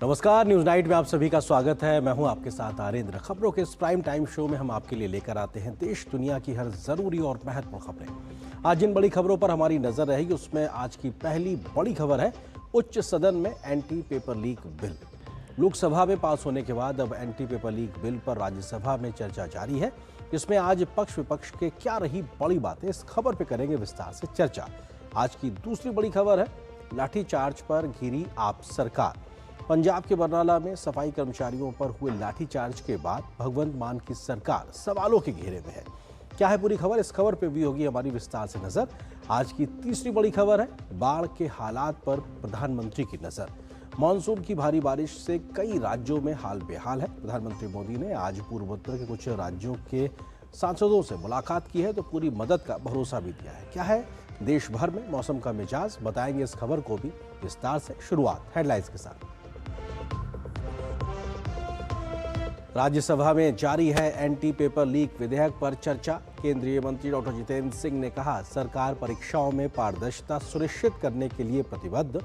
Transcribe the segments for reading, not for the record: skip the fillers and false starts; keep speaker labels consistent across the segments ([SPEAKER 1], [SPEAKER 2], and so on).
[SPEAKER 1] नमस्कार, news night में आप सभी का स्वागत है। मैं हूं आपके साथ आरेंद्र। खबरों के इस प्राइम टाइम शो में हम आपके लिए लेकर आते हैं देश दुनिया की हर जरूरी और महत्वपूर्ण खबरें। आज जिन बड़ी खबरों पर हमारी नजर रहेगी उसमें आज की पहली बड़ी खबर है उच्च सदन में anti paper leak bill. Lok Sabha में पास होने के बाद अब एंटी पेपर लीक बिल पर राज्यसभा में चर्चा जारी है, जिसमें आज पक्ष विपक्ष के क्या रही बड़ी बातें, इस खबर पर करेंगे विस्तार से चर्चा। आज की दूसरी बड़ी खबर है लाठीचार्ज पर घिरी आप सरकार। पंजाब के बरनाला में सफाई कर्मचारियों पर हुए लाठीचार्ज के बाद भगवंत मान की सरकार सवालों के घेरे में है। क्या है पूरी खबर, इस खबर पे भी होगी हमारी विस्तार से नजर। आज की तीसरी बड़ी खबर है बाढ़ के हालात पर प्रधानमंत्री की नजर। मानसून की भारी बारिश से कई राज्यों में हाल बेहाल है। प्रधानमंत्री मोदी ने आज पूर्वोत्तर के कुछ राज्यों के सांसदों से मुलाकात की है तो पूरी मदद का भरोसा भी दिया है। क्या है देश भर में मौसम का मिजाज, बताएंगे इस खबर को भी विस्तार से। शुरुआत हेडलाइंस के साथ। राज्यसभा में जारी है एंटी पेपर लीक विधेयक पर चर्चा। केंद्रीय मंत्री डॉक्टर जितेंद्र सिंह ने कहा, सरकार परीक्षाओं में पारदर्शिता सुनिश्चित करने के लिए प्रतिबद्ध।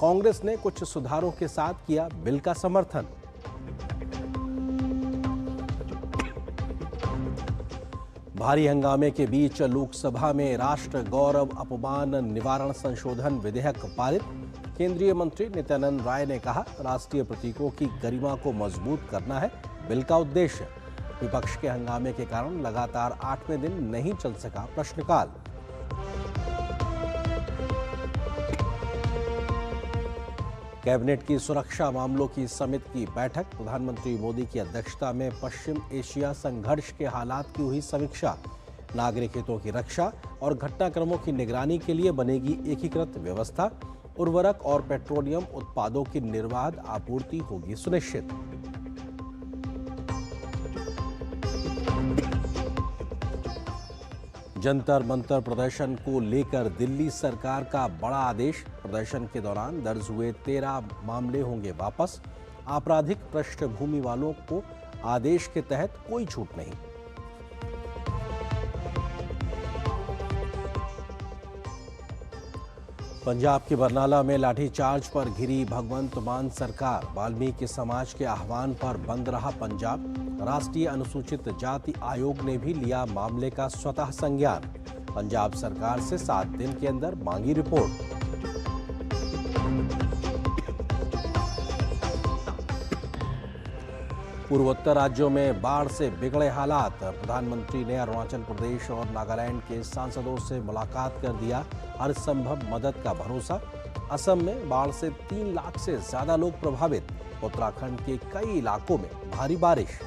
[SPEAKER 1] कांग्रेस ने कुछ सुधारों के साथ किया बिल का समर्थन। भारी हंगामे के बीच लोकसभा में राष्ट्र गौरव अपमान निवारण संशोधन विधेयक पारित। केंद्रीय मंत्री नित्यानंद राय ने कहा, राष्ट्रीय प्रतीकों की गरिमा को मजबूत करना है बिल का उद्देश्य। विपक्ष के हंगामे के कारण लगातार 8वें दिन नहीं चल सका प्रश्नकाल। कैबिनेट की सुरक्षा मामलों की समिति की बैठक। प्रधानमंत्री मोदी की अध्यक्षता में पश्चिम एशिया संघर्ष के हालात की हुई समीक्षा। नागरिक हितों की रक्षा और घटनाक्रमों की निगरानी के लिए बनेगी एकीकृत व्यवस्था। उर्वरक और पेट्रोलियम उत्पादों की निर्बाध आपूर्ति होगी सुनिश्चित। जंतर मंतर प्रदर्शन को लेकर दिल्ली सरकार का बड़ा आदेश। प्रदर्शन के दौरान दर्ज हुए 13 मामले होंगे वापस। आपराधिक पृष्ठभूमि वालों को आदेश के तहत कोई छूट नहीं। पंजाब के बरनाला में लाठीचार्ज पर घिरी भगवंत मान सरकार। वाल्मीकि समाज के आह्वान पर बंद रहा पंजाब। राष्ट्रीय अनुसूचित जाति आयोग ने भी लिया मामले का स्वतः संज्ञान। पंजाब सरकार से 7 दिन के अंदर मांगी रिपोर्ट। पूर्वोत्तर राज्यों में बाढ़ से बिगड़े हालात। प्रधानमंत्री ने अरुणाचल प्रदेश और नागालैंड के सांसदों से मुलाकात कर दिया हर संभव मदद का भरोसा। असम में बाढ़ से 3 लाख से ज्यादा लोग प्रभावित। उत्तराखंड के कई इलाकों में भारी बारिश।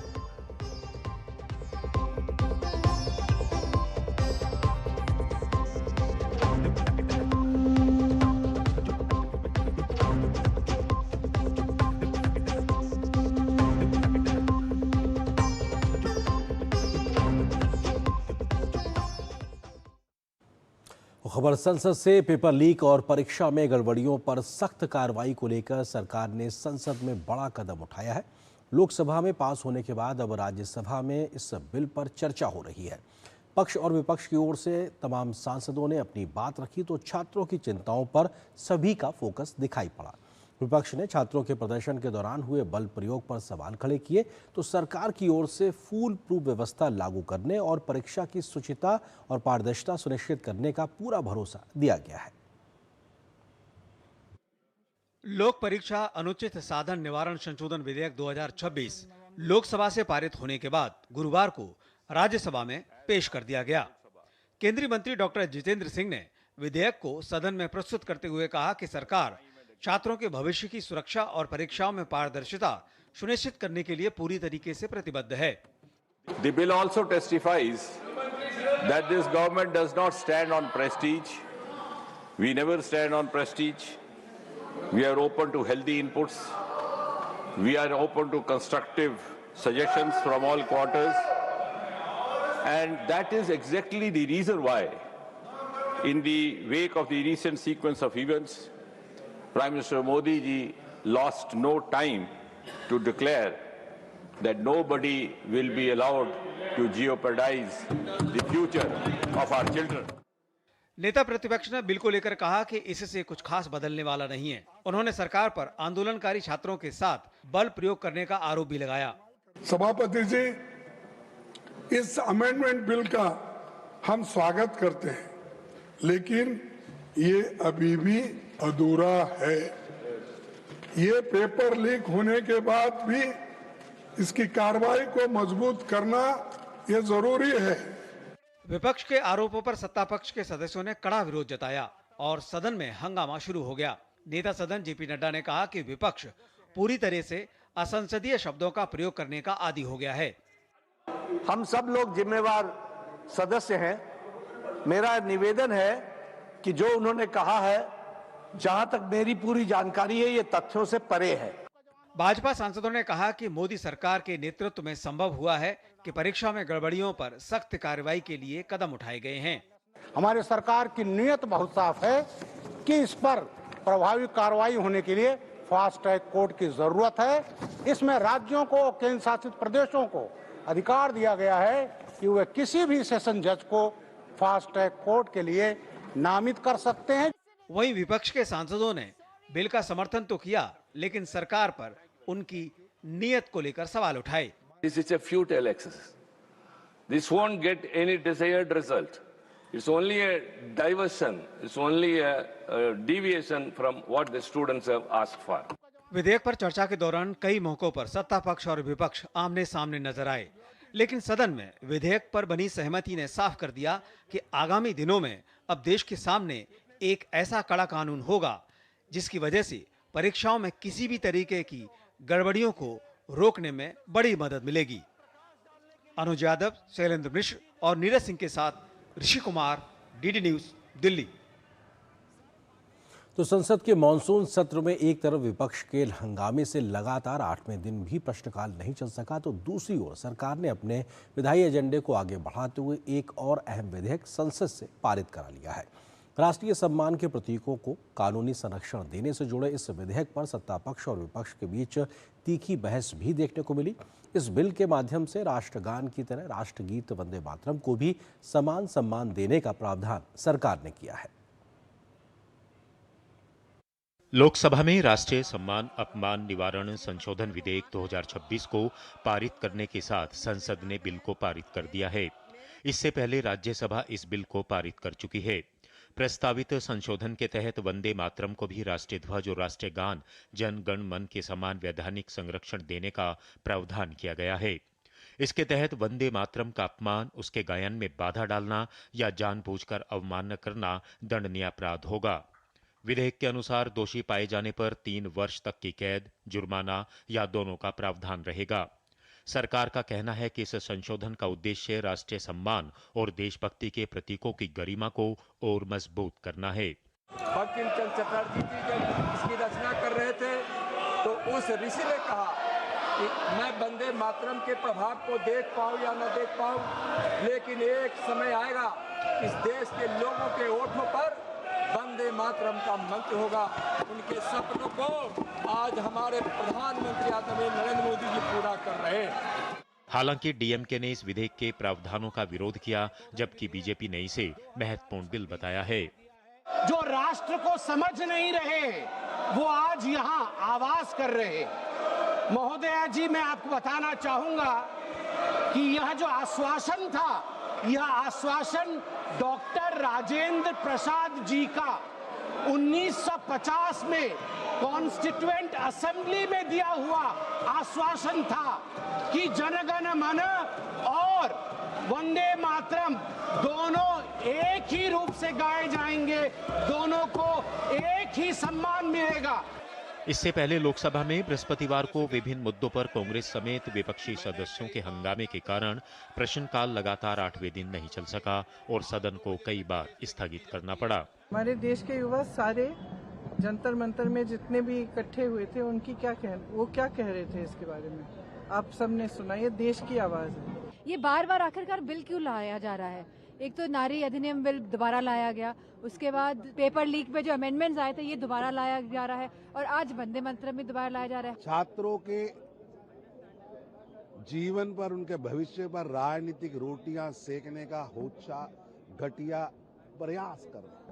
[SPEAKER 1] खबर संसद से। पेपर लीक और परीक्षा में गड़बड़ियों पर सख्त कार्रवाई को लेकर सरकार ने संसद में बड़ा कदम उठाया है। लोकसभा में पास होने के बाद अब राज्यसभा में इस बिल पर चर्चा हो रही है। पक्ष और विपक्ष की ओर से तमाम सांसदों ने अपनी बात रखी तो छात्रों की चिंताओं पर सभी का फोकस दिखाई पड़ा। विपक्ष ने छात्रों के प्रदर्शन के दौरान हुए बल प्रयोग पर सवाल खड़े किए तो सरकार की ओर से फूल प्रूफ व्यवस्था लागू करने और परीक्षा की शुचिता और पारदर्शिता सुनिश्चित करने का पूरा भरोसा दिया गया है।
[SPEAKER 2] लोक परीक्षा अनुचित साधन निवारण संशोधन विधेयक 2026 लोकसभा से पारित होने के बाद गुरुवार को राज्यसभा में पेश कर दिया गया। केंद्रीय मंत्री डॉक्टर जितेंद्र सिंह ने विधेयक को सदन में प्रस्तुत करते हुए कहा कि सरकार छात्रों के भविष्य की सुरक्षा और परीक्षाओं में पारदर्शिता सुनिश्चित करने के लिए पूरी तरीके से प्रतिबद्ध है।
[SPEAKER 3] The bill also testifies that this government does not stand on prestige. We never stand on prestige. We are open to healthy inputs. We are open to constructive suggestions from all quarters. And that is exactly the reason why, in the wake of the recent sequence of events, Prime Minister Modi ji lost no time to declare that nobody will be allowed to jeopardize the future of our children.
[SPEAKER 2] नेता प्रतिपक्ष ने bill को लेकर कहा कि इससे कुछ खास बदलने वाला नहीं है। उन्होंने सरकार पर आंदोलनकारी छात्रों के साथ बल प्रयोग करने का आरोप भी लगाया।
[SPEAKER 4] सभापति जी, इस अमेंडमेंट बिल का हम स्वागत करते हैं, लेकिन ये अभी भी अधूरा है। ये पेपर लीक होने के बाद भी इसकी कार्रवाई को मजबूत करना ये जरूरी है।
[SPEAKER 2] विपक्ष के आरोपों पर सत्ता पक्ष के सदस्यों ने कड़ा विरोध जताया और सदन में हंगामा शुरू हो गया। नेता सदन जेपी नड्डा ने कहा कि विपक्ष पूरी तरह से असंसदीय शब्दों का प्रयोग करने का आदी हो गया है।
[SPEAKER 5] हम सब लोग जिम्मेवार सदस्य हैं। मेरा निवेदन है कि जो उन्होंने कहा है, जहां तक मेरी पूरी जानकारी है, ये तथ्यों से परे है।
[SPEAKER 2] भाजपा सांसदों ने कहा कि मोदी सरकार के नेतृत्व में संभव हुआ है कि परीक्षा में गड़बड़ियों पर सख्त कार्रवाई के लिए कदम उठाए गए हैं।
[SPEAKER 6] हमारी सरकार की नीयत बहुत साफ है कि इस पर प्रभावी कार्रवाई होने के लिए फास्ट ट्रैक कोर्ट की जरूरत है। इसमें राज्यों को, केंद्र शासित प्रदेशों को अधिकार दिया गया है कि वे किसी भी सेशन जज को फास्ट ट्रैक कोर्ट के लिए नामित कर सकते हैं।
[SPEAKER 2] वहीं विपक्ष के सांसदों ने बिल का समर्थन तो किया, लेकिन सरकार पर उनकी नीयत को लेकर सवाल उठाए।
[SPEAKER 3] This is a futile exercise. This won't get any desired result. It's only a diversion. It's only a deviation from what the students have asked for.
[SPEAKER 2] विधेयक पर चर्चा के दौरान कई मौकों पर सत्ता पक्ष और विपक्ष आमने सामने नजर आए, लेकिन सदन में विधेयक पर बनी सहमति ने साफ कर दिया कि आगामी दिनों में अब देश के सामने एक ऐसा कड़ा कानून होगा जिसकी वजह से परीक्षाओं में किसी भी तरीके की गड़बड़ियों को रोकने में बड़ी मदद मिलेगी। अनुज यादव, शैलेंद्र मिश्र और नीरज सिंह के साथ ऋषि कुमार, डीडी न्यूज, दिल्ली।
[SPEAKER 1] तो संसद के मानसून सत्र में एक तरफ विपक्ष के हंगामे से लगातार 8वें दिन भी प्रश्नकाल नहीं चल सका, तो दूसरी ओर सरकार ने अपने विधायी एजेंडे को आगे बढ़ाते हुए एक और अहम विधेयक संसद से पारित करा लिया है। राष्ट्रीय सम्मान के प्रतीकों को कानूनी संरक्षण देने से जुड़े इस विधेयक पर सत्ता पक्ष और विपक्ष के बीच तीखी बहस भी देखने को मिली। इस बिल के माध्यम से राष्ट्रगान की तरह राष्ट्रगीत वंदे मातरम को भी समान सम्मान देने का प्रावधान सरकार ने किया है।
[SPEAKER 7] लोकसभा में राष्ट्रीय सम्मान अपमान निवारण संशोधन विधेयक 2026 को पारित करने के साथ संसद ने बिल को पारित कर दिया है। इससे पहले राज्यसभा इस बिल को पारित कर चुकी है। प्रस्तावित संशोधन के तहत वंदे मातरम को भी राष्ट्रीय ध्वज और राष्ट्रीय गान जन गण मन के समान वैधानिक संरक्षण देने का प्रावधान किया गया है। इसके तहत वंदे मातरम का अपमान, उसके गायन में बाधा डालना या जानबूझकर अवमानना करना दंडनीय अपराध होगा। विधेयक के अनुसार दोषी पाए जाने पर 3 वर्ष तक की कैद, जुर्माना या दोनों का प्रावधान रहेगा। सरकार का कहना है कि इस संशोधन का उद्देश्य राष्ट्रीय सम्मान और देशभक्ति के प्रतीकों की गरिमा को और मजबूत करना है।
[SPEAKER 8] बंकिम चंद्र चटर्जी जी जब इसकी रचना कर रहे थे तो उस ऋषि ने कहा कि मैं वंदे मातरम के प्रभाव को देख पाऊं या न देख पाऊं, लेकिन एक समय आएगा इस देश के लोगों के ओठों पर वंदे मातरम का मंत्र होगा। उनके सपनों को आज हमारे प्रधानमंत्री आदरणीय नरेंद्र मोदी जी पूरा कर रहे हैं।
[SPEAKER 7] हालांकि डीएमके ने इस विधेयक के प्रावधानों का विरोध किया, जबकि बीजेपी ने इसे महत्वपूर्ण बिल बताया है।
[SPEAKER 6] जो राष्ट्र को समझ नहीं रहे वो आज यहाँ आवाज कर रहे। महोदया जी, मैं आपको बताना चाहूंगा कि यह जो आश्वासन था, यह आश्वासन डॉक्टर राजेंद्र प्रसाद जी का 1950 में कॉन्स्टिट्यूएंट असेंबली में दिया हुआ आश्वासन था कि जनगण मन और वंदे मातरम दोनों एक ही रूप से गाए जाएंगे, दोनों को एक ही सम्मान मिलेगा।
[SPEAKER 7] इससे पहले लोकसभा में बृहस्पतिवार को विभिन्न मुद्दों पर कांग्रेस समेत विपक्षी सदस्यों के हंगामे के कारण प्रश्नकाल लगातार 8वें दिन नहीं चल सका और सदन को कई बार स्थगित करना पड़ा।
[SPEAKER 9] हमारे देश के युवा सारे जंतर मंतर में जितने भी इकट्ठे हुए थे, उनकी वो क्या कह रहे थे इसके बारे में आप सबने सुना। ये देश की आवाज है।
[SPEAKER 10] ये बार बार आखिरकार बिल क्यों लाया जा रहा है? एक तो नारी अधिनियम बिल दोबारा लाया गया, उसके बाद पेपर लीक में जो अमेंडमेंट्स आए थे ये दोबारा लाया जा रहा है, और आज वंदे मातरम भी दोबारा लाया जा रहा है।
[SPEAKER 11] छात्रों के जीवन पर, उनके भविष्य पर राजनीतिक रोटियां सेकने का होच्छा, घटिया प्रयास कर रहे हैं।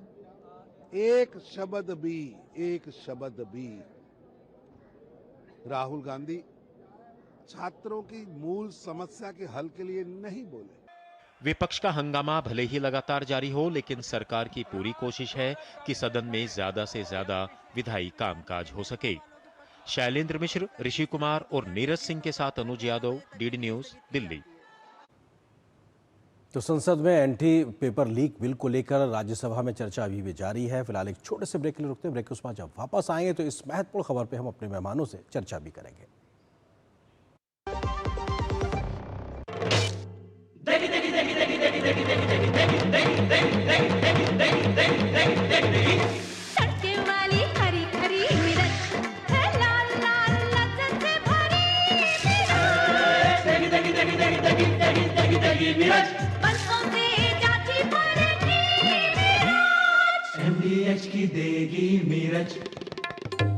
[SPEAKER 11] एक शब्द भी राहुल गांधी छात्रों की मूल समस्या के हल के लिए नहीं बोले।
[SPEAKER 7] विपक्ष का हंगामा भले ही लगातार जारी हो, लेकिन सरकार की पूरी कोशिश है कि सदन में ज्यादा से ज्यादा विधायी कामकाज हो सके। शैलेंद्र मिश्र, ऋषि कुमार और नीरज सिंह के साथ अनुज यादव, डीडी न्यूज, दिल्ली।
[SPEAKER 1] तो संसद में एंटी पेपर लीक बिल को लेकर राज्यसभा में चर्चा अभी भी जारी है। फिलहाल एक छोटे से ब्रेक के लिए रुकते हैं। ब्रेक के बाद जब वापस आएंगे तो इस महत्वपूर्ण खबर पे हम अपने मेहमानों से चर्चा भी करेंगे।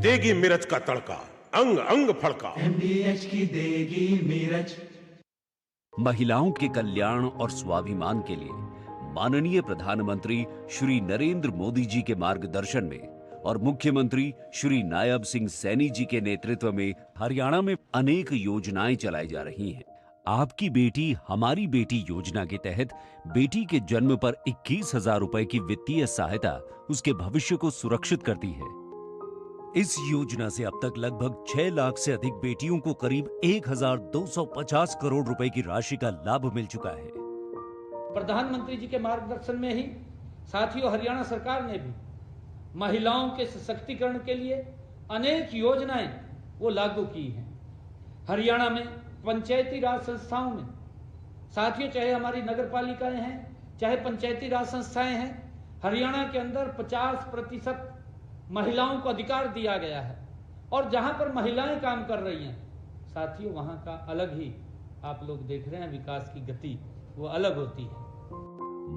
[SPEAKER 12] देगी मिर्च का तड़का, अंग अंग फड़का।
[SPEAKER 13] MDH की देगी मिर्च। महिलाओं के कल्याण और स्वाभिमान के लिए माननीय प्रधानमंत्री श्री नरेंद्र मोदी जी के मार्गदर्शन में और मुख्यमंत्री श्री नायब सिंह सैनी जी के नेतृत्व में हरियाणा में अनेक योजनाएं चलाई जा रही हैं। आपकी बेटी हमारी बेटी योजना के तहत बेटी के जन्म पर 21,000 रुपए की वित्तीय सहायता उसके भविष्य को सुरक्षित करती है। इस योजना से अब तक लगभग 6 लाख से अधिक बेटियों को करीब 1,250 करोड़ रुपए की राशि का लाभ मिल चुका है।
[SPEAKER 14] प्रधानमंत्री जी के मार्गदर्शन में ही साथियों हरियाणा सरकार ने भी महिलाओं के सशक्तिकरण के लिए अनेक योजनाएं वो लागू की हैं। हरियाणा में पंचायती राज संस्थाओं में साथियों, चाहे हमारी नगर पालिकाएं हैं, चाहे पंचायती राज संस्थाएं हैं, हरियाणा के अंदर 50% महिलाओं को अधिकार दिया गया है। और जहां पर महिलाएं काम कर रही हैं साथियों, वहां का अलग ही आप लोग देख रहे हैं विकास की गति वो अलग होती है।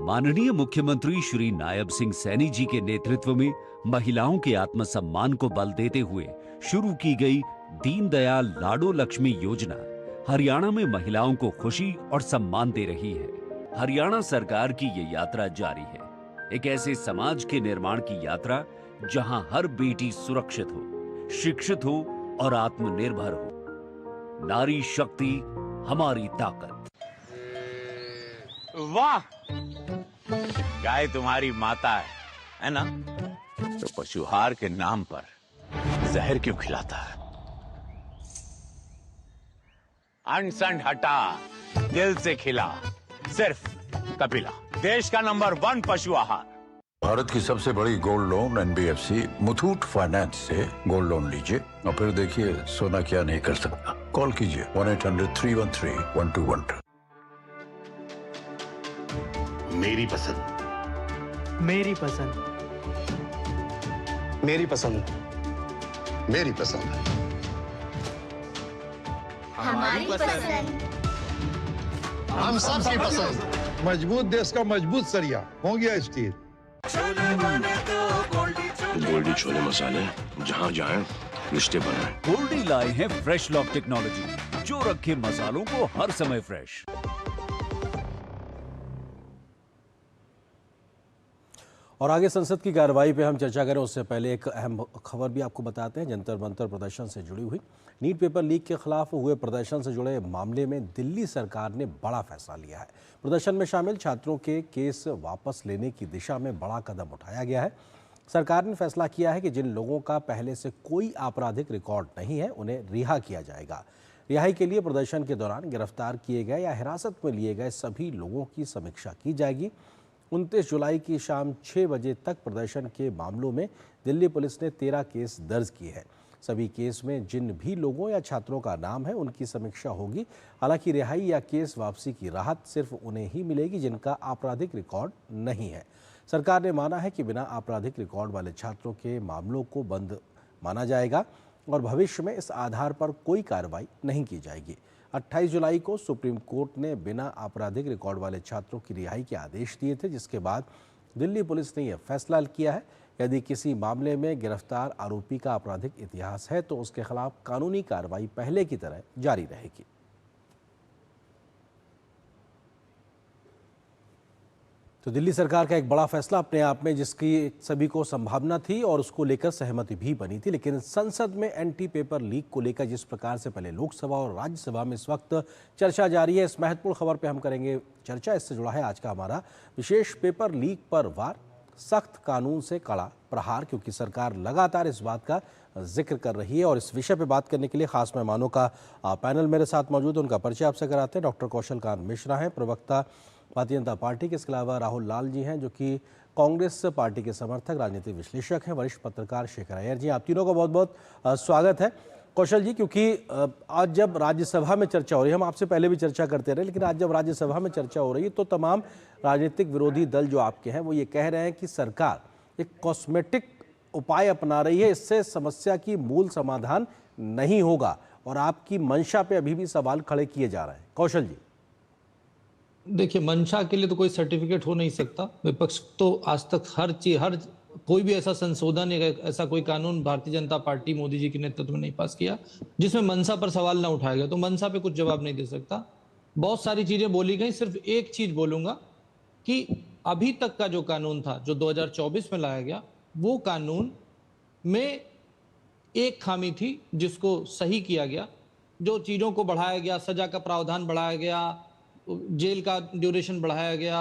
[SPEAKER 13] माननीय मुख्यमंत्री श्री नायब सिंह सैनी जी के नेतृत्व में महिलाओं के आत्मसम्मान को बल देते हुए शुरू की गई दीनदयाल लाडो लक्ष्मी योजना हरियाणा में महिलाओं को खुशी और सम्मान दे रही है। हरियाणा सरकार की ये यात्रा जारी है, एक ऐसे समाज के निर्माण की यात्रा जहां हर बेटी सुरक्षित हो, शिक्षित हो और आत्मनिर्भर हो। नारी शक्ति हमारी ताकत।
[SPEAKER 15] वाह, गाय तुम्हारी माता है ना? तो पशुहार के नाम पर जहर क्यों खिलाता है? अनसन हटा, दिल से खिला, सिर्फ कपिला, देश का नंबर 1 पशु आहार।
[SPEAKER 16] भारत की सबसे बड़ी gold loan NBFC Muthoot finance से गोल्ड लोन लीजिए और फिर देखिए सोना क्या नहीं कर सकता। कॉल कीजिए 1-800-313-1212।
[SPEAKER 12] मेरी पसंद,
[SPEAKER 17] मेरी पसंद,
[SPEAKER 18] मेरी पसंद, मेरी पसंद,
[SPEAKER 19] हमारी पसंद,
[SPEAKER 18] हम सबकी पसंद।
[SPEAKER 20] मजबूत देश का मजबूत सरिया हो गया स्टील।
[SPEAKER 12] गोल्डी छोले मसाले, जहाँ जाए रिश्ते बनाए।
[SPEAKER 13] गोल्डी लाए हैं फ्रेश लॉक टेक्नोलॉजी जो रखे मसालों को हर समय फ्रेश।
[SPEAKER 1] और आगे संसद की कार्रवाई पे हम चर्चा करें उससे पहले एक अहम खबर भी आपको बताते हैं। जंतर मंतर प्रदर्शन से जुड़ी हुई नीट पेपर लीक के खिलाफ हुए प्रदर्शन से जुड़े मामले में दिल्ली सरकार ने बड़ा फैसला लिया है। प्रदर्शन में शामिल छात्रों के केस वापस लेने की दिशा में बड़ा कदम उठाया गया है। सरकार ने फैसला किया है कि जिन लोगों का पहले से कोई आपराधिक रिकॉर्ड नहीं है उन्हें रिहा किया जाएगा। रिहाई के लिए प्रदर्शन के दौरान गिरफ्तार किए गए या हिरासत में लिए गए सभी लोगों की समीक्षा की जाएगी। 29 जुलाई की शाम 6 बजे तक प्रदर्शन के मामलों में दिल्ली पुलिस ने 13 केस दर्ज किए हैं। सभी केस में जिन भी लोगों या छात्रों का नाम है उनकी समीक्षा होगी। हालांकि रिहाई या केस वापसी की राहत सिर्फ उन्हें ही मिलेगी जिनका आपराधिक रिकॉर्ड नहीं है। सरकार ने माना है कि बिना आपराधिक रिकॉर्ड वाले छात्रों के मामलों को बंद माना जाएगा और भविष्य में इस आधार पर कोई कार्रवाई नहीं की जाएगी। 28 जुलाई को सुप्रीम कोर्ट ने बिना आपराधिक रिकॉर्ड वाले छात्रों की रिहाई के आदेश दिए थे, जिसके बाद दिल्ली पुलिस ने यह फैसला किया है यदि किसी मामले में गिरफ्तार आरोपी का आपराधिक इतिहास है तो उसके खिलाफ कानूनी कार्रवाई पहले की तरह जारी रहेगी। तो दिल्ली सरकार का एक बड़ा फैसला अपने आप में, जिसकी सभी को संभावना थी और उसको लेकर सहमति भी बनी थी, लेकिन संसद में एंटी पेपर लीक को लेकर जिस प्रकार से पहले लोकसभा और राज्यसभा में इस वक्त चर्चा जारी है, इस महत्वपूर्ण खबर पे हम करेंगे चर्चा। इससे जुड़ा है आज का हमारा विशेष पेपर लीक पर वार, सख्त कानून से कड़ा प्रहार, क्योंकि सरकार लगातार इस बात का जिक्र कर रही है। और इस विषय पे बात करने के लिए खास मेहमानों का पैनल मेरे साथ मौजूद है, उनका परिचय आपसे कराते हैं। डॉक्टर कौशल कांत मिश्रा हैं, प्रवक्ता भारतीय जनता पार्टी के। इसके अलावा राहुल लाल जी हैं, जो कि कांग्रेस पार्टी के समर्थक, राजनीतिक विश्लेषक हैं। वरिष्ठ पत्रकार शेखर अय्यर जी, आप तीनों का बहुत बहुत स्वागत है। कौशल जी, क्योंकि आज जब राज्यसभा में चर्चा हो रही है, हम आपसे पहले भी चर्चा करते रहे, लेकिन आज जब राज्यसभा में चर्चा हो रही है तो तमाम राजनीतिक विरोधी दल जो आपके हैं वो ये कह रहे हैं कि सरकार एक कॉस्मेटिक उपाय अपना रही है, इससे समस्या की मूल समाधान नहीं होगा, और आपकी मंशा पे अभी भी सवाल खड़े किए जा रहे हैं। कौशल जी।
[SPEAKER 14] देखिए, मंशा के लिए तो कोई सर्टिफिकेट हो नहीं सकता। विपक्ष तो आज तक हर कोई भी ऐसा संशोधन या ऐसा कोई कानून भारतीय जनता पार्टी मोदी जी के नेतृत्व में नहीं पास किया जिसमें मंशा पर सवाल ना उठाया गया, तो मंशा पे कुछ जवाब नहीं दे सकता। बहुत सारी चीजें बोली गई, सिर्फ एक चीज बोलूंगा कि अभी तक का जो कानून था, जो 2024 में लाया गया, वो कानून में एक खामी थी जिसको सही किया गया। जो चीजों को बढ़ाया गया, सजा का प्रावधान बढ़ाया गया, जेल का ड्यूरेशन बढ़ाया गया,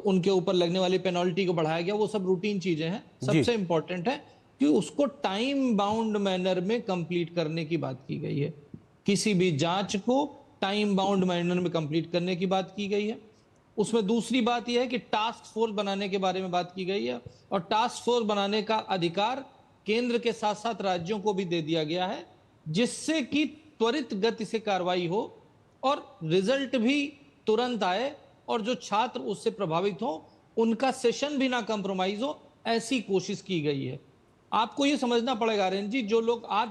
[SPEAKER 14] उनके ऊपर लगने वाली पेनल्टी को बढ़ाया गया, वो सब रूटीन चीजें हैं। सबसे इंपॉर्टेंट है कि उसको टाइम बाउंड मैनर में कंप्लीट करने की बात की गई है। किसी भी जांच को टाइम बाउंड मैनर में कंप्लीट करने की बात की गई है। उसमें दूसरी बात यह है कि टास्क फोर्स बनाने के बारे में बात की गई है, और टास्क फोर्स बनाने का अधिकार केंद्र के साथ साथ राज्यों को भी दे दिया गया है, जिससे कि त्वरित गति से कार्रवाई हो और रिजल्ट भी तुरंत आए, और जो छात्र उससे प्रभावित हो उनका सेशन भी ना कंप्रोमाइज हो, ऐसी कोशिश की गई है। आपको ये समझना पड़ेगा आर्यन जी, जो लोग आज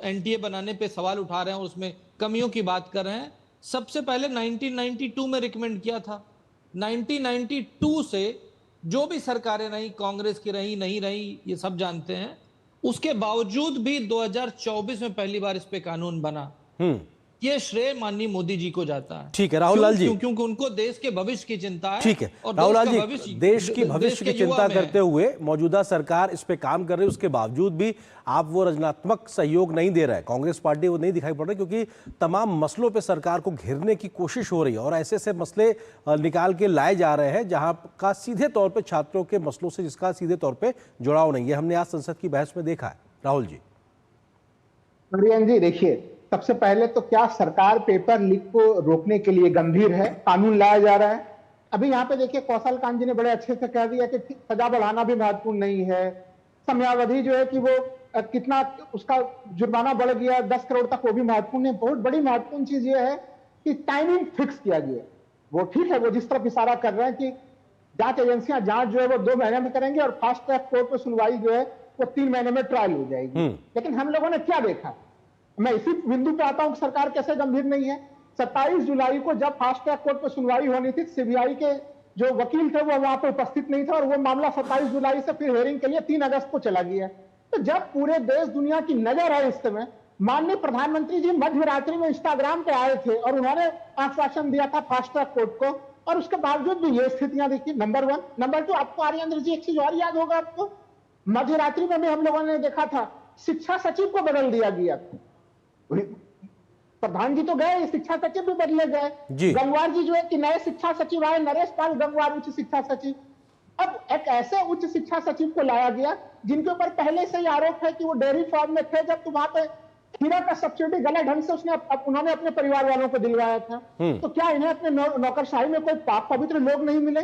[SPEAKER 14] एनटीए बनाने पे सवाल उठा रहे हैं और उसमें कमियों की बात कर रहे हैं, सबसे पहले 1992 में रिकमेंड किया था। 1992 से जो भी सरकारें रही, कांग्रेस की रही नहीं रही, ये सब जानते हैं, उसके बावजूद भी 2024 में पहली बार इस पे कानून बना। ये श्रेय माननीय मोदी जी को जाता है।
[SPEAKER 1] ठीक है राहुल लाल जी,
[SPEAKER 14] क्योंकि उनको देश के भविष्य की चिंता है।
[SPEAKER 1] ठीक है राहुल लाल जी, देश की भविष्य की चिंता करते हुए मौजूदा सरकार इस पे काम कर रही है, उसके बावजूद भी आप वो रचनात्मक सहयोग नहीं दे रहे हैं। कांग्रेस पार्टी वो नहीं दिखाई पड़ रही, क्योंकि तमाम मसलों पे सरकार को घेरने की कोशिश हो रही है, और ऐसे ऐसे मसले निकाल के लाए जा रहे हैं जहां का सीधे तौर पर छात्रों के मसलों से जिसका सीधे तौर पर जुड़ाव नहीं है। हमने आज संसद की बहस में देखा है। राहुल जी।
[SPEAKER 17] जी देखिए, सबसे पहले तो क्या सरकार पेपर लीक को रोकने के लिए गंभीर है, कानून लाया जा रहा है। अभी यहाँ पे देखिए, कौशल कांत जी ने बड़े अच्छे से कह दिया कि सजा बढ़ाना भी महत्वपूर्ण नहीं है, समयावधि जो है कि वो कितना उसका जुर्माना बढ़ गया 10 करोड़ तक, वो भी महत्वपूर्ण है। बहुत बड़ी महत्वपूर्ण चीज ये है कि टाइमिंग फिक्स किया गया। वो ठीक है, वो जिस तरफ इशारा कर रहे हैं कि जांच एजेंसियां जांच जो है वो 2 महीने में करेंगे और फास्ट ट्रैक कोर्ट में सुनवाई जो है वो 3 महीने में ट्रायल हो जाएगी। लेकिन हम लोगों ने क्या देखा, मैं इसी बिंदु पे आता हूं कि सरकार कैसे गंभीर नहीं है। 27 जुलाई को जब फास्ट ट्रैक कोर्ट में सुनवाई होनी थी, सीबीआई के जो वकील थे वो वहां पे उपस्थित नहीं था, और वो मामला 27 जुलाई से फिर हेयरिंग के लिए 3 अगस्त को चला गया। तो जब पूरे देश दुनिया की नजर है इस समय, माननीय प्रधानमंत्री जी मध्य रात्रि में इंस्टाग्राम पे आए थे और उन्होंने आश्वासन दिया था फास्ट ट्रैक कोर्ट को, और उसके बावजूद भी ये स्थितियां देखिए। नंबर 1। नंबर 2, आपको आर्येंद्र जी एक चीज और याद होगा, आपको मध्य रात्रि में भी हम लोगों ने देखा था शिक्षा सचिव को बदल दिया गया। प्रधान जी तो गए, शिक्षा सचिव भी बदले गए। गंगवार जी जो है कि नए शिक्षा सचिव आए, नरेश पाल गंगवार उच्च शिक्षा सचिव। अब एक ऐसे उच्च शिक्षा सचिव को लाया गया जिनके ऊपर पहले से ही आरोप है कि वो डेयरी फार्म में थे, जब वहां पे खीरा का सब्सिडी गलत ढंग से उन्होंने अपने परिवार वालों को दिलवाया था। तो क्या इन्हें अपने नौकरशाही में कोई पाक पवित्र लोग नहीं मिले?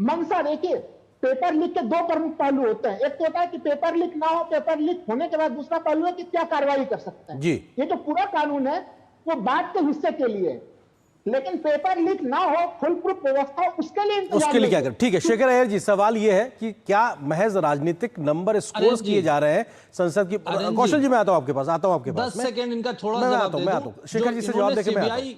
[SPEAKER 17] मंशा देखिए, पेपर लीक के 2 प्रमुख पहलू होते हैं। एक तो होता है कि पेपर लीक ना हो, पेपर लीक होने के बाद दूसरा पहलू है कि क्या कार्रवाई कर सकते हैं। ये जो पूरा कानून है वो बात के हिस्से के लिए, लेकिन पेपर लीक ना हो, फुल प्रूफ व्यवस्था, उसके लिए
[SPEAKER 1] क्या करें। ठीक है शेखर अय्यर जी, सवाल ये है कि क्या महज राजनीतिक नंबर स्कोर किए जा रहे हैं संसद की? कौशल जी मैं आता हूं आपके पास,
[SPEAKER 14] 10 सेकंड इनका थोड़ा जवाब दे दो।
[SPEAKER 1] शेखर जी से जवाब देके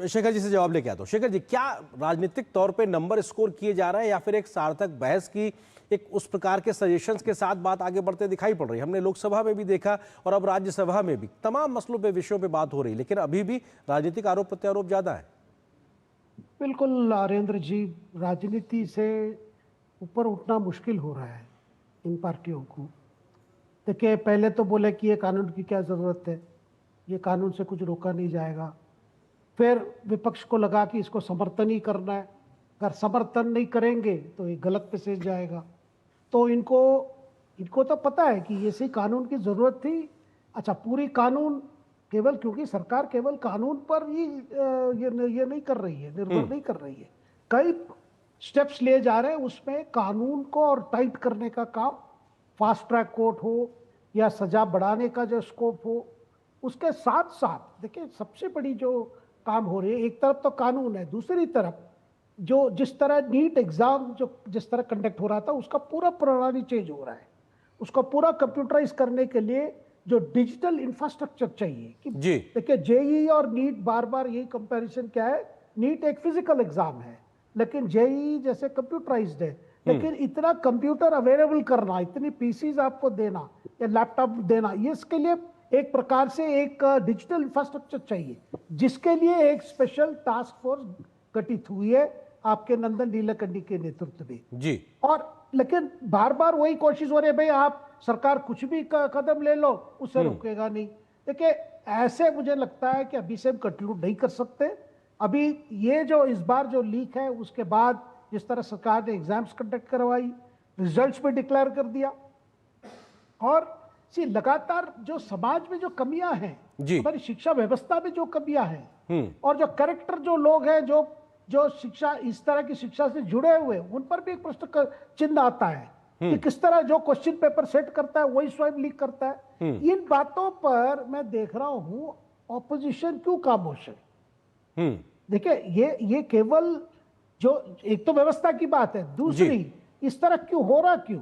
[SPEAKER 1] शेखर जी से जवाब लेके आता हूं। शेखर जी, क्या राजनीतिक तौर पे नंबर स्कोर किए जा रहे हैं, या फिर एक सार्थक बहस की एक उस प्रकार के सजेशंस के साथ बात आगे बढ़ते दिखाई पड़ रही है? हमने लोकसभा में भी देखा और अब राज्यसभा में भी तमाम मसलों पे, विषयों पे बात हो रही है, लेकिन अभी भी राजनीतिक आरोप प्रत्यारोप ज्यादा है।
[SPEAKER 21] बिल्कुल आर्येंद्र जी, राजनीति से ऊपर उठना मुश्किल हो रहा है इन पार्टियों को। देखिए, पहले तो बोले कि ये कानून की क्या ज़रूरत है, ये कानून से कुछ रोका नहीं जाएगा। फिर विपक्ष को लगा कि इसको समर्थन ही करना है, अगर समर्थन नहीं करेंगे तो ये गलत मैसेज जाएगा। तो इनको तो पता है कि ऐसे कानून की ज़रूरत थी। अच्छा, पूरी कानून केवल क्योंकि सरकार केवल कानून पर ही ये नहीं कर रही है, निर्भर नहीं कर रही है, कई स्टेप्स लिए जा रहे हैं उसमें कानून को और टाइट करने का काम, फास्ट ट्रैक कोर्ट हो या सजा बढ़ाने का जो स्कोप हो, उसके साथ साथ देखिए सबसे बड़ी जो काम हो रही है, एक तरफ तो कानून है, दूसरी तरफ जो जिस तरह नीट एग्जाम जो जिस तरह कंडक्ट हो रहा था उसका पूरा प्रणाली चेंज हो रहा है। उसको पूरा कंप्यूटराइज करने के लिए जो डिजिटल इंफ्रास्ट्रक्चर चाहिए कि देखिए जेईई और नीट, बार बार यही कंपैरिजन क्या है, नीट एक फिजिकल एग्जाम है लेकिन जेईई जैसे कंप्यूटराइज्ड है, लेकिन इतना कंप्यूटर अवेलेबल करना, इतनी पीसीज आपको देना या लैपटॉप देना, ये इसके लिए एक प्रकार से एक डिजिटल इंफ्रास्ट्रक्चर चाहिए, जिसके लिए एक स्पेशल टास्क फोर्स गठित हुई है आपके नंदन नीलेकंडी के नेतृत्व में
[SPEAKER 1] जी।
[SPEAKER 21] और लेकिन बार बार वही कोशिश हो रही है, भाई आप सरकार कुछ भी कदम ले लो उसे रोकेगा नहीं। देखिए, ऐसे मुझे लगता है कि अभी से हम कंक्लूड नहीं कर सकते। अभी ये जो इस बार जो लीक है उसके बाद जिस तरह सरकार ने एग्जाम्स कंडक्ट करवाई, रिजल्ट्स भी डिक्लेयर कर दिया, और लगातार जो समाज में जो कमियां हैं, हमारी शिक्षा व्यवस्था में जो कमियां हैं और जो कैरेक्टर जो लोग हैं जो शिक्षा, इस तरह की शिक्षा से जुड़े हुए, उन पर भी एक प्रश्न चिन्ह आता है कि किस तरह जो क्वेश्चन पेपर सेट करता है वही स्वयं लीक करता है। इन बातों पर मैं देख रहा हूं ऑपोजिशन क्यों खामोश है। देखिए, ये केवल जो एक तो व्यवस्था की बात है, दूसरी इस तरह क्यों हो रहा, क्यों,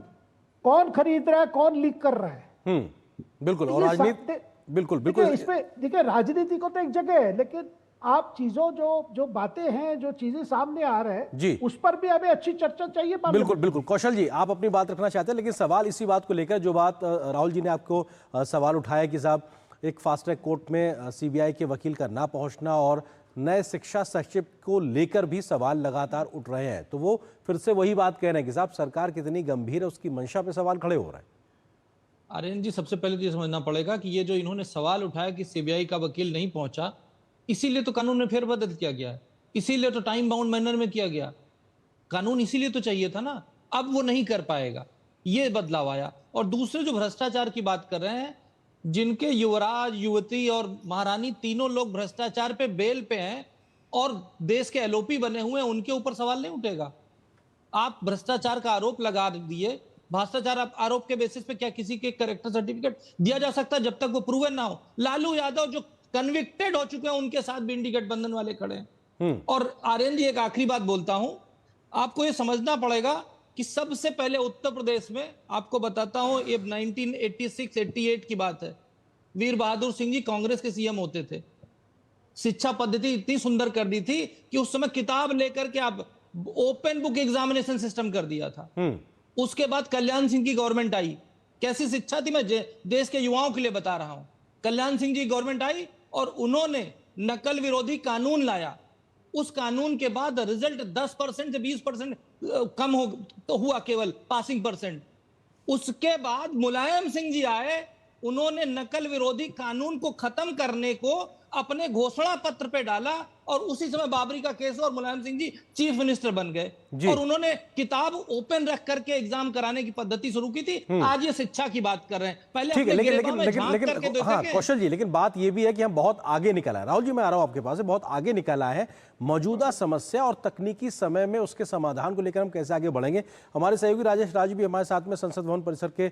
[SPEAKER 21] कौन खरीद रहा है, कौन लीक कर रहा है।
[SPEAKER 1] बिल्कुल, और राजनीति बिल्कुल
[SPEAKER 21] इसमें देखिए राजनीति को तो एक जगह है, लेकिन आप चीजों जो बातें हैं, जो चीजें सामने आ रहे हैं, उस पर भी हमें अच्छी चर्चा चाहिए।
[SPEAKER 1] बिल्कुल कौशल जी, आप अपनी बात रखना चाहते हैं, लेकिन सवाल इसी बात को लेकर जो बात राहुल जी ने आपको सवाल उठाया कि साहब एक फास्ट ट्रैक कोर्ट में सीबीआई के वकील का ना पहुंचना और नए शिक्षा सचिव को लेकर भी सवाल लगातार उठ रहे हैं, तो वो फिर से वही बात कह रहे हैं कि साहब सरकार कितनी गंभीर है, उसकी मंशा पे सवाल खड़े हो रहे हैं।
[SPEAKER 14] आर्यन जी, सबसे पहले तो ये समझना पड़ेगा कि ये जो इन्होंने सवाल उठाया कि सीबीआई का वकील नहीं पहुंचा, इसीलिए तो कानून में फेरबदल किया गया है, इसीलिए तो टाइम बाउंड मैनर में किया गया। कानून इसीलिए तो चाहिए था ना, अब वो नहीं कर पाएगा, ये बदलाव आया। और दूसरे जो भ्रष्टाचार की बात कर रहे हैं, जिनके युवराज, युवती और महारानी तीनों लोग भ्रष्टाचार पे बेल पे हैं और देश के एलओपी बने हुए हैं, उनके ऊपर सवाल नहीं उठेगा। आप भ्रष्टाचार का आरोप लगा दिए, भ्रष्टाचार आरोप के बेसिस पे क्या किसी के कैरेक्टर सर्टिफिकेट दिया जा सकता है जब तक वो प्रूवन ना हो। लालू यादव जो कन्विक्टेड हो चुके हैं, उनके साथ भी इंडी गठबंधन वाले खड़े हैं। और आर्यन जी, एक आखिरी बात बोलता हूं, आपको ये समझना पड़ेगा कि सबसे पहले उत्तर प्रदेश में, आपको बताता हूं, ये 1986-88 की बात है, वीर बहादुर सिंह जी कांग्रेस के सीएम होते थे। शिक्षा पद्धति इतनी सुंदर कर दी थी कि उस समय किताब लेकर के आप ओपन बुक एग्जामिनेशन सिस्टम कर दिया था। उसके बाद कल्याण सिंह की गवर्नमेंट आई, कैसी शिक्षा थी मैं देश के युवाओं के लिए बता रहा हूं। कल्याण सिंह जी गवर्नमेंट आई और उन्होंने नकल विरोधी कानून लाया। उस कानून के बाद रिजल्ट 10% से 20% कम हुआ, केवल पासिंग परसेंट। उसके बाद मुलायम सिंह जी आए, उन्होंने नकल विरोधी कानून को खत्म करने को अपने घोषणा पत्र पे डाला और उसी समय बाबरी का केस और मुलायम सिंह जी चीफ मिनिस्टर बन गए और उन्होंने किताब ओपन रख करके एग्जाम कराने की पद्धति शुरू की थी। आज ये शिक्षा की बात कर रहे हैं, पहले
[SPEAKER 1] ठीक है, लेकिन हाँ कौशल जी, लेकिन बात ये भी है कि हम बहुत आगे निकल आए। राहुल जी, मैं आ रहा हूं आपके पास, बहुत आगे निकल आए हैं। मौजूदा समस्या और तकनीकी समय में उसके समाधान को लेकर हम कैसे आगे बढ़ेंगे। हमारे सहयोगी राजेश राज भी हमारे साथ में संसद भवन परिसर के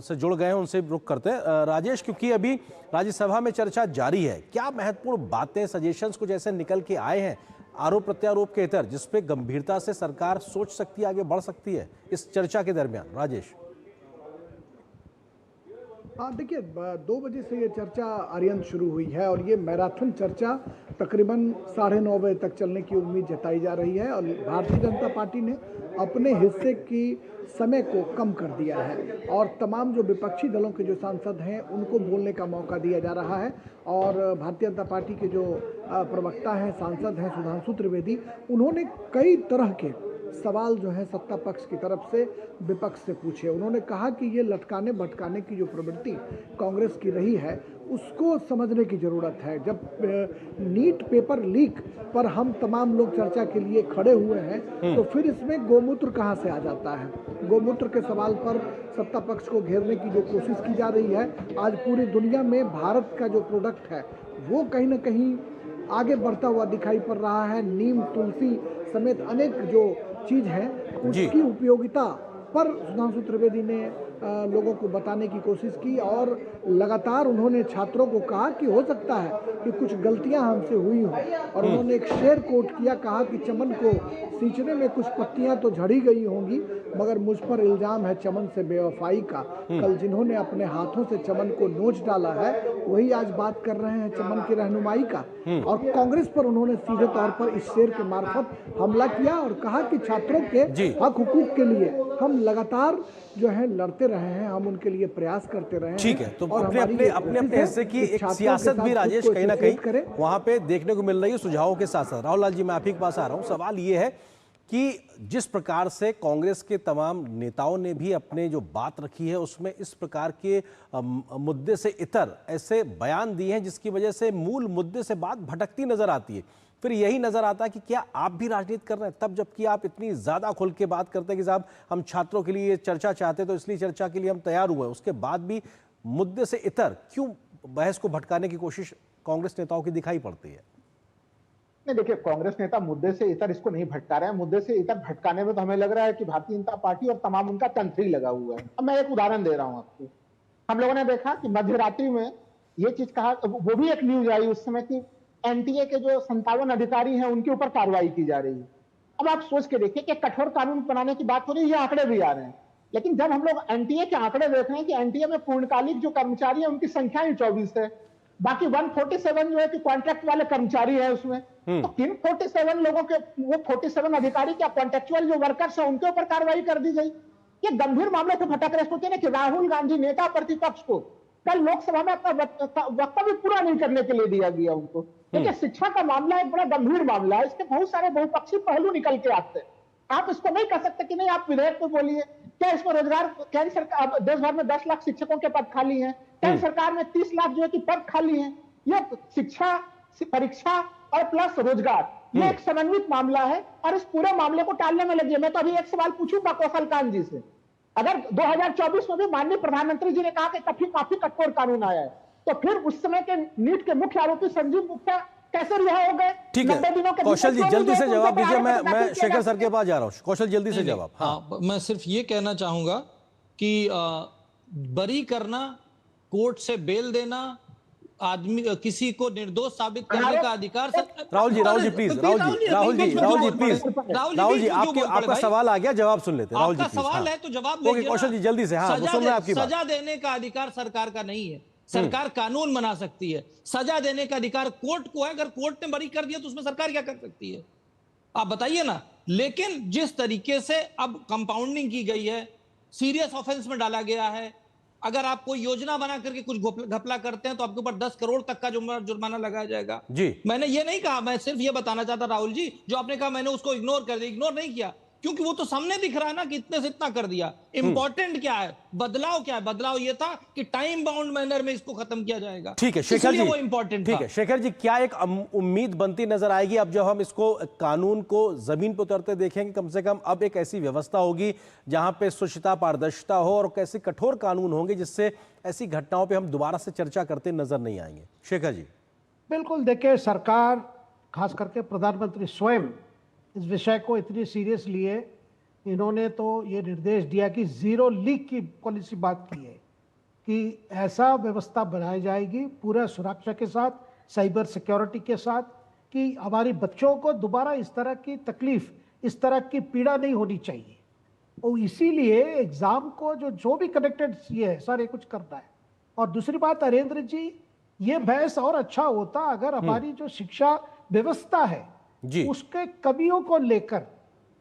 [SPEAKER 1] से जुड़ गए हैं, उनसे रुख करते हैं। राजेश, क्योंकि अभी राज्यसभा में चर्चा जारी है, क्या महत्वपूर्ण बातें, सजेशंस कुछ ऐसे निकल के आए हैं आरोप प्रत्यारोप के तहत जिसपे गंभीरता से सरकार सोच सकती है, आगे बढ़ सकती है इस चर्चा के दरमियान? राजेश।
[SPEAKER 22] हाँ, देखिए 2 बजे से ये चर्चा आर्यन शुरू हुई है और ये मैराथन चर्चा
[SPEAKER 4] तकरीबन 9:30 बजे तक चलने की उम्मीद जताई जा रही है और भारतीय जनता पार्टी ने अपने हिस्से की समय को कम कर दिया है और तमाम जो विपक्षी दलों के जो सांसद हैं उनको बोलने का मौका दिया जा रहा है। और भारतीय जनता पार्टी के जो प्रवक्ता हैं, सांसद हैं सुधांशु त्रिवेदी, उन्होंने कई तरह के सवाल जो है सत्ता पक्ष की तरफ से विपक्ष से पूछे। उन्होंने कहा कि ये लटकाने भटकाने की जो प्रवृत्ति कांग्रेस की रही है उसको समझने की ज़रूरत है। जब नीट पेपर लीक पर हम तमाम लोग चर्चा के लिए खड़े हुए हैं तो फिर इसमें गोमूत्र कहाँ से आ जाता है। गोमूत्र के सवाल पर सत्ता पक्ष को घेरने की जो कोशिश की जा रही है, आज पूरी दुनिया में भारत का जो प्रोडक्ट है वो कहीं ना कहीं आगे बढ़ता हुआ दिखाई पड़ रहा है। नीम, तुलसी समेत अनेक जो चीज़ है उसकी उपयोगिता पर सुधांशु त्रिवेदी ने लोगों को बताने की कोशिश की और लगातार उन्होंने छात्रों को कहा कि हो सकता है कि कुछ गलतियां हमसे हुई हों और उन्होंने एक शेर कोट किया, कहा कि चमन को सींचने में कुछ पत्तियां तो झड़ी गई होंगी मगर मुझ पर इल्जाम है चमन से बेवफाई का। कल जिन्होंने अपने हाथों से चमन को नोच डाला है वही आज बात कर रहे हैं चमन की रहनुमाई का। और कांग्रेस पर उन्होंने सीधे तौर पर इस शेर के मार्फत हमला किया और कहा कि छात्रों के हक हुकूक के लिए हम लगातार जो है लड़ते रहे हैं, हम उनके लिए प्रयास करते रहे हैं।
[SPEAKER 1] ठीक है, तो अपने हिस्से की एक सियासत भी राजेश कहीं ना कहीं वहां पे देखने को मिल रही है सुझावों के साथ साथ। राहुल लाल जी, मैं आप ही के पास आ रहा हूं। सवाल ये है कि जिस प्रकार से कांग्रेस के तमाम नेताओं ने भी अपने जो बात रखी है उसमें इस प्रकार के मुद्दे से इतर ऐसे बयान दिए हैं जिसकी वजह से मूल मुद्दे से बात भटकती नजर आती है। फिर यही नजर आता है कि क्या आप भी राजनीति कर रहे हैं तब जबकि आप इतनी ज्यादा खुल के बात करते हैं कि साहब हम छात्रों के लिए चर्चा चाहते तो इसलिए चर्चा के लिए हम तैयार हुए, उसके बाद भी मुद्दे से इतर क्यों बहस को भटकाने की कोशिश कांग्रेस नेताओं की दिखाई पड़ती है?
[SPEAKER 17] नहीं, देखिए, कांग्रेस नेता मुद्दे से इतर इसको नहीं भटका रहे हैं। मुद्दे से इतर भटकाने में तो हमें लग रहा है कि भारतीय जनता पार्टी और तमाम उनका तंत्र ही लगा हुआ है। अब मैं एक उदाहरण दे रहा हूं आपको। हम लोगों ने देखा कि मध्य रात्रि में ये चीज कहा, वो भी एक न्यूज आई उस समय की एनटीए के जो 57 अधिकारी हैं उनके ऊपर कार्रवाई की जा रही है। अब आप सोच के देखिए कि कठोर कानून बनाने की बात हो रही है, ये आंकड़े भी आ रहे हैं, लेकिन जब हम लोग एनटीए के आंकड़े देख रहे हैं कि एनटीए में पूर्णकालिक जो कर्मचारी है उनकी संख्या ही 24 है, बाकी 147 जो है कि कॉन्ट्रैक्ट वाले कर्मचारी है उसमें। तो किन 47 लोगों के, वो 47 अधिकारी क्या कॉन्ट्रैक्चुअल जो वर्कर्स है उनके ऊपर कार्रवाई कर दी गई? ये गंभीर मामले से भटक रहे। सोचे ना कि राहुल गांधी नेता प्रतिपक्ष को कल लोकसभा में अपना वक्तव्य पूरा नहीं करने के लिए दिया गया उनको। देखिए, शिक्षा का मामला एक बड़ा गंभीर मामला है, इसके बहुत सारे बहुपक्षीय पहलू निकल के आते हैं। आप इसको नहीं कह सकते कि नहीं आप विधेयक पे बोलिए। क्या इसमें रोजगार, केंद्र सरकार देश भर में 10 लाख शिक्षकों के पद खाली हैं, केंद्र सरकार में 30 लाख जो है कि पद खाली हैं। ये शिक्षा, परीक्षा और प्लस रोजगार, ये एक समन्वित मामला है और इस पूरे मामले को टालने में लगी है। मैं तो अभी एक सवाल पूछूंगा कौशल कांत जी से, अगर 2024 में भी माननीय प्रधानमंत्री जी ने कहा कि काफी कठोर कानून आया है, तो फिर उस समय के नीट के मुख्य आरोपी संजीव गुप्ता कैसे रिहा हो गए?
[SPEAKER 1] ठीक है, कौशल जी जल्दी से जवाब दीजिए। मैं शेखर सर के पास जा रहा हूँ। कौशल जल्दी से जवाब।
[SPEAKER 22] हाँ, मैं सिर्फ ये कहना चाहूंगा कि बरी करना, कोर्ट से बेल देना, आदमी किसी को निर्दोष साबित करने का अधिकार।
[SPEAKER 1] राहुल जी प्लीज, राहुल जी आपका सवाल आ गया, जवाब सुन लेते हैं। राहुल जी
[SPEAKER 22] सवाल है तो जवाब दीजिए।
[SPEAKER 1] कौशल जी जल्दी से। हाँ, सुन रहे हैं आपकी बात।
[SPEAKER 22] सजा देने का अधिकार सरकार का नहीं है, सरकार कानून बना सकती है। सजा देने का अधिकार कोर्ट को है, अगर कोर्ट ने बरी कर दिया तो उसमें सरकार क्या कर सकती है, आप बताइए ना। लेकिन जिस तरीके से अब कंपाउंडिंग की गई है, सीरियस ऑफेंस में डाला गया है, अगर आप कोई योजना बना करके कुछ घपला करते हैं तो आपके ऊपर 10 करोड़ तक का जुर्माना लगाया जाएगा जी। मैंने ये नहीं कहा, मैं सिर्फ ये बताना चाहता राहुल जी, जो आपने कहा मैंने उसको इग्नोर कर दिया, इग्नोर नहीं किया, क्योंकि वो तो सामने दिख रहा है ना कि इतने से इतना कर दिया। इंपॉर्टेंट क्या है, बदलाव क्या है? बदलाव ये था कि टाइम बाउंड मैनर में इसको खत्म किया जाएगा।
[SPEAKER 1] ठीक है शेखर जी,
[SPEAKER 22] वो इंपॉर्टेंट।
[SPEAKER 1] ठीक है शेखर जी, क्या एक उम्मीद बनती नजर आएगी अब जब हम इसको कानून को जमीन पर उतरते देखेंगे? कम से कम अब एक ऐसी व्यवस्था होगी जहां पे स्वच्छता, पारदर्शिता हो और कैसे कठोर कानून होंगे जिससे ऐसी घटनाओं पर हम दोबारा से चर्चा करते नजर नहीं आएंगे। शेखर जी
[SPEAKER 21] बिल्कुल, देखिए, सरकार खास करके प्रधानमंत्री स्वयं इस विषय को इतनी सीरियस लिए, इन्होंने तो ये निर्देश दिया कि जीरो लीक की पॉलिसी बात की है कि ऐसा व्यवस्था बनाई जाएगी पूरा सुरक्षा के साथ, साइबर सिक्योरिटी के साथ, कि हमारी बच्चों को दोबारा इस तरह की तकलीफ, इस तरह की पीड़ा नहीं होनी चाहिए। और इसीलिए एग्जाम को जो भी कनेक्टेड ये है सारे कुछ करता है। और दूसरी बात, नरेंद्र जी, ये बहस और अच्छा होता अगर हमारी जो शिक्षा व्यवस्था है उसके कमियों को लेकर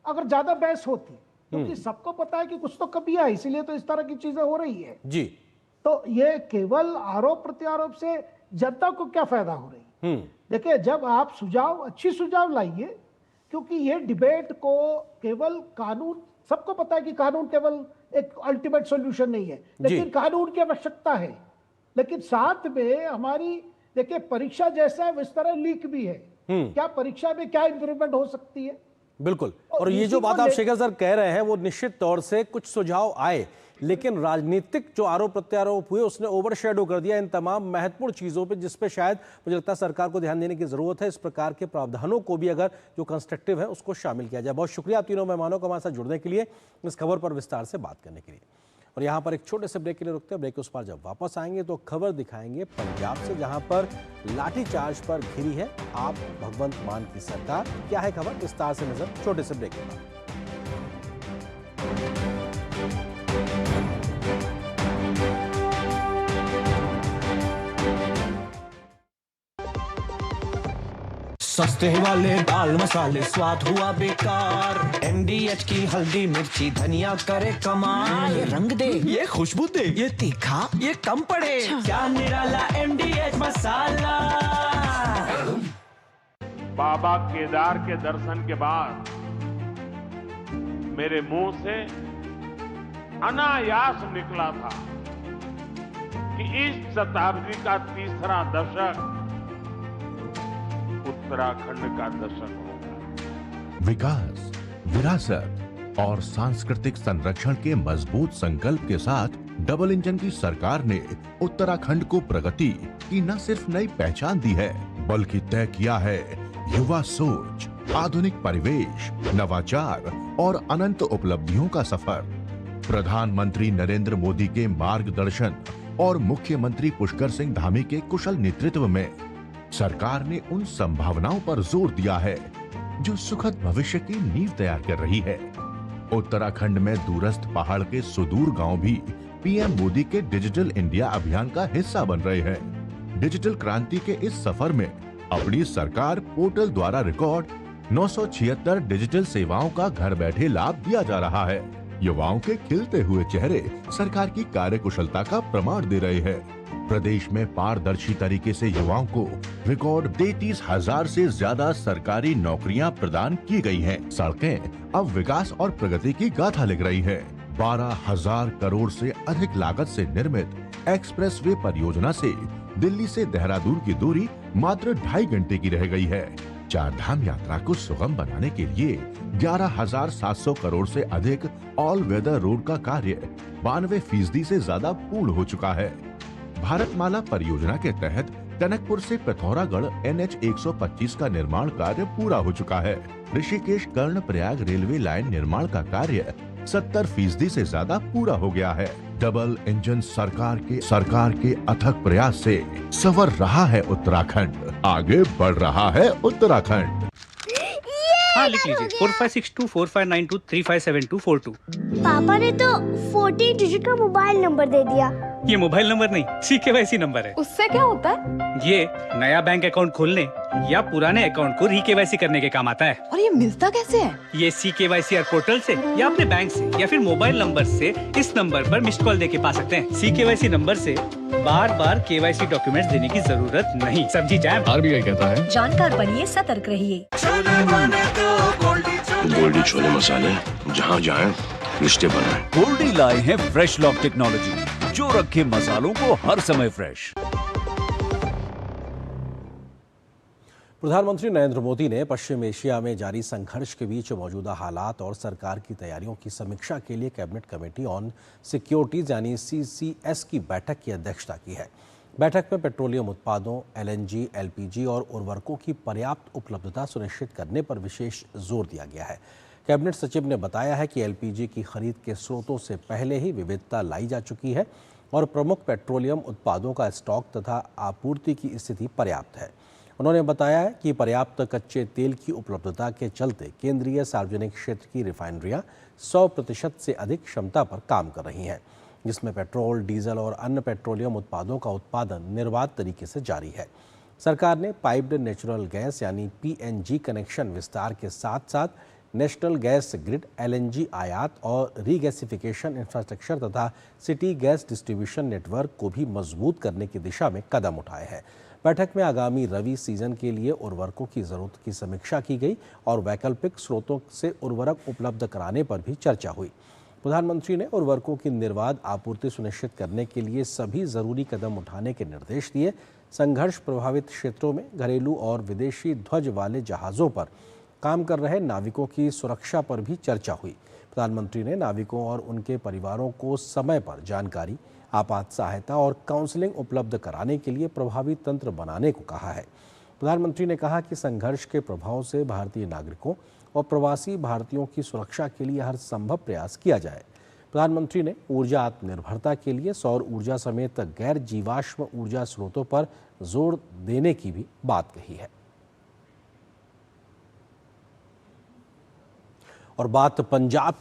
[SPEAKER 21] अगर ज्यादा बहस होती, क्योंकि सबको पता है कि कुछ तो कमियां है, इसीलिए तो इस तरह की चीजें हो रही है
[SPEAKER 1] जी।
[SPEAKER 21] तो ये केवल आरोप प्रत्यारोप से जनता को क्या फायदा हो रही है? देखिए, जब आप अच्छी सुझाव लाइए, क्योंकि ये डिबेट को केवल कानून, सबको पता है कि कानून केवल एक अल्टीमेट सॉल्यूशन नहीं है, लेकिन कानून की आवश्यकता है। लेकिन साथ में हमारी देखिए परीक्षा जैसा है इस तरह लीक भी है। क्या परीक्षा में क्या इंप्रूवमेंट हो सकती है?
[SPEAKER 1] बिल्कुल। और ये जो बात आप शेखर सर कह रहे हैं वो निश्चित तौर से कुछ सुझाव आए, लेकिन राजनीतिक जो आरोप प्रत्यारोप हुए उसने ओवरशैडो कर दिया इन तमाम महत्वपूर्ण चीजों पे, जिस पे शायद मुझे लगता है सरकार को ध्यान देने की जरूरत है। इस प्रकार के प्रावधानों को भी अगर जो कंस्ट्रक्टिव है उसको शामिल किया जाए। बहुत शुक्रिया आप तीनों मेहमानों को हमारे साथ जुड़ने के लिए, इस खबर पर विस्तार से बात करने के लिए। और यहाँ पर एक छोटे से ब्रेक के लिए रुकते हैं। ब्रेक के उस पार जब वापस आएंगे तो खबर दिखाएंगे पंजाब से, जहां पर लाठीचार्ज पर घिरी है आप भगवंत मान की सरकार। क्या है खबर, विस्तार से नजर छोटे से ब्रेक के बाद।
[SPEAKER 3] सस्ते वाले दाल मसाले स्वाद हुआ बेकार, MDH की हल्दी मिर्ची धनिया करे कमाल। ये रंग दे, ये खुशबू दे, ये तीखा, ये कम पड़े, क्या निराला MDH मसाला।
[SPEAKER 12] बाबा केदार के दर्शन के बाद मेरे मुंह से अनायास निकला था कि इस शताब्दी का तीसरा दशक उत्तराखंड का दशक होगा।
[SPEAKER 5] विकास, विरासत और सांस्कृतिक संरक्षण के मजबूत संकल्प के साथ डबल इंजन की सरकार ने उत्तराखंड को प्रगति की न सिर्फ नई पहचान दी है, बल्कि तय किया है युवा सोच, आधुनिक परिवेश, नवाचार और अनंत उपलब्धियों का सफर। प्रधानमंत्री नरेंद्र मोदी के मार्गदर्शन और मुख्यमंत्री पुष्कर सिंह धामी के कुशल नेतृत्व में सरकार ने उन संभावनाओं पर जोर दिया है जो सुखद भविष्य की नींव तैयार कर रही है। उत्तराखंड में दूरस्थ पहाड़ के सुदूर गांव भी पीएम मोदी के डिजिटल इंडिया अभियान का हिस्सा बन रहे हैं। डिजिटल क्रांति के इस सफर में अपनी सरकार पोर्टल द्वारा रिकॉर्ड 976 डिजिटल सेवाओं का घर बैठे लाभ दिया जा रहा है। युवाओं के खिलते हुए चेहरे सरकार की कार्यकुशलता का प्रमाण दे रहे हैं। प्रदेश में पारदर्शी तरीके से युवाओं को रिकॉर्ड 33,000 से ज्यादा सरकारी नौकरियां प्रदान की गई हैं। सड़कें अब विकास और प्रगति की गाथा लिख रही है। 12,000 करोड़ से अधिक लागत से निर्मित एक्सप्रेसवे परियोजना से दिल्ली से देहरादून की दूरी मात्र 2.5 घंटे की रह गई है। चारधाम यात्रा को सुगम बनाने के लिए 11,700 करोड़ से अधिक ऑल वेदर रोड का कार्य 92% से ज्यादा पूर्ण हो चुका है। भारतमाला परियोजना के तहत टनकपुर से पिथौरागढ़ NH 125 का निर्माण कार्य पूरा हो चुका है। ऋषिकेश कर्णप्रयाग रेलवे लाइन निर्माण का कार्य 70% से ज्यादा पूरा हो गया है। डबल इंजन सरकार के अथक प्रयास से संवर रहा है उत्तराखंड, आगे बढ़ रहा है उत्तराखंड।
[SPEAKER 23] हाँ, लिख लीजिए 45624592357242।
[SPEAKER 19] पापा ने तो 40 डिजिट का मोबाइल नंबर दे दिया।
[SPEAKER 23] ये मोबाइल नंबर नहीं, CKYC नंबर है।
[SPEAKER 24] उससे क्या होता है?
[SPEAKER 23] ये नया बैंक अकाउंट खोलने या पुराने अकाउंट को री-KYC करने के काम आता है।
[SPEAKER 24] और ये मिलता कैसे है?
[SPEAKER 23] ये CKYC पोर्टल से या अपने बैंक से या फिर मोबाइल नंबर से इस नंबर पर मिस्ड कॉल देके पा सकते हैं। CKYC नंबर से बार-बार KYC डॉक्यूमेंट्स देने की जरूरत नहीं। समझी जाए।
[SPEAKER 5] RBI कहता है
[SPEAKER 25] जानकार बनिए, सतर्क रहिए।
[SPEAKER 5] गोल्डी छोले मसाले, जहाँ जाए रिश्ते बनाए।
[SPEAKER 13] गोल्डी लाए हैं फ्रेश लॉक टेक्नोलॉजी, जो रखे मसालों को हर समय फ्रेश।
[SPEAKER 1] प्रधानमंत्री नरेंद्र मोदी ने पश्चिम एशिया में जारी संघर्ष के बीच मौजूदा हालात और सरकार की तैयारियों की समीक्षा के लिए कैबिनेट कमेटी ऑन सिक्योरिटीज यानी CCS की बैठक की अध्यक्षता की है। बैठक में पेट्रोलियम उत्पादों, LNG, LPG और उर्वरकों की पर्याप्त उपलब्धता सुनिश्चित करने पर विशेष जोर दिया गया है। कैबिनेट सचिव ने बताया है कि LPG की खरीद के स्रोतों से पहले ही विविधता लाई जा चुकी है और प्रमुख पेट्रोलियम उत्पादों का स्टॉक तथा आपूर्ति की स्थिति पर्याप्त है। उन्होंने बताया है कि पर्याप्त कच्चे तेल की उपलब्धता के चलते केंद्रीय सार्वजनिक क्षेत्र की रिफाइनरियां 100% से अधिक क्षमता पर काम कर रही हैं। जिसमें पेट्रोल, डीजल और अन्य पेट्रोलियम उत्पादों का उत्पादन निर्बाध तरीके से जारी है। सरकार ने पाइप्ड नेचुरल गैस यानी PNG कनेक्शन विस्तार के साथ साथ नेशनल गैस ग्रिड, LNG आयात और रीगैसिफिकेशन इंफ्रास्ट्रक्चर तथा सिटी गैस डिस्ट्रीब्यूशन नेटवर्क को भी मजबूत करने की दिशा में कदम उठाए हैं। बैठक में आगामी रबी सीजन के लिए उर्वरकों की जरूरत की समीक्षा की गई और वैकल्पिक स्रोतों से उर्वरक उपलब्ध कराने पर भी चर्चा हुई। प्रधानमंत्री ने उर्वरकों की निर्बाध आपूर्ति सुनिश्चित करने के लिए सभी जरूरी कदम उठाने के निर्देश दिए। संघर्ष प्रभावित क्षेत्रों में घरेलू और विदेशी ध्वज वाले जहाज़ों पर काम कर रहे नाविकों की सुरक्षा पर भी चर्चा हुई। प्रधानमंत्री ने नाविकों और उनके परिवारों को समय पर जानकारी, आपात सहायता और काउंसलिंग उपलब्ध कराने के लिए प्रभावी तंत्र बनाने को कहा है। प्रधानमंत्री ने कहा कि संघर्ष के प्रभाव से भारतीय नागरिकों और प्रवासी भारतीयों की सुरक्षा के लिए हर संभव प्रयास किया जाए। प्रधानमंत्री ने ऊर्जा आत्मनिर्भरता के लिए सौर ऊर्जा समेत गैर जीवाश्म ऊर्जा स्रोतों पर जोर देने की भी बात कही है। और बात पंजाब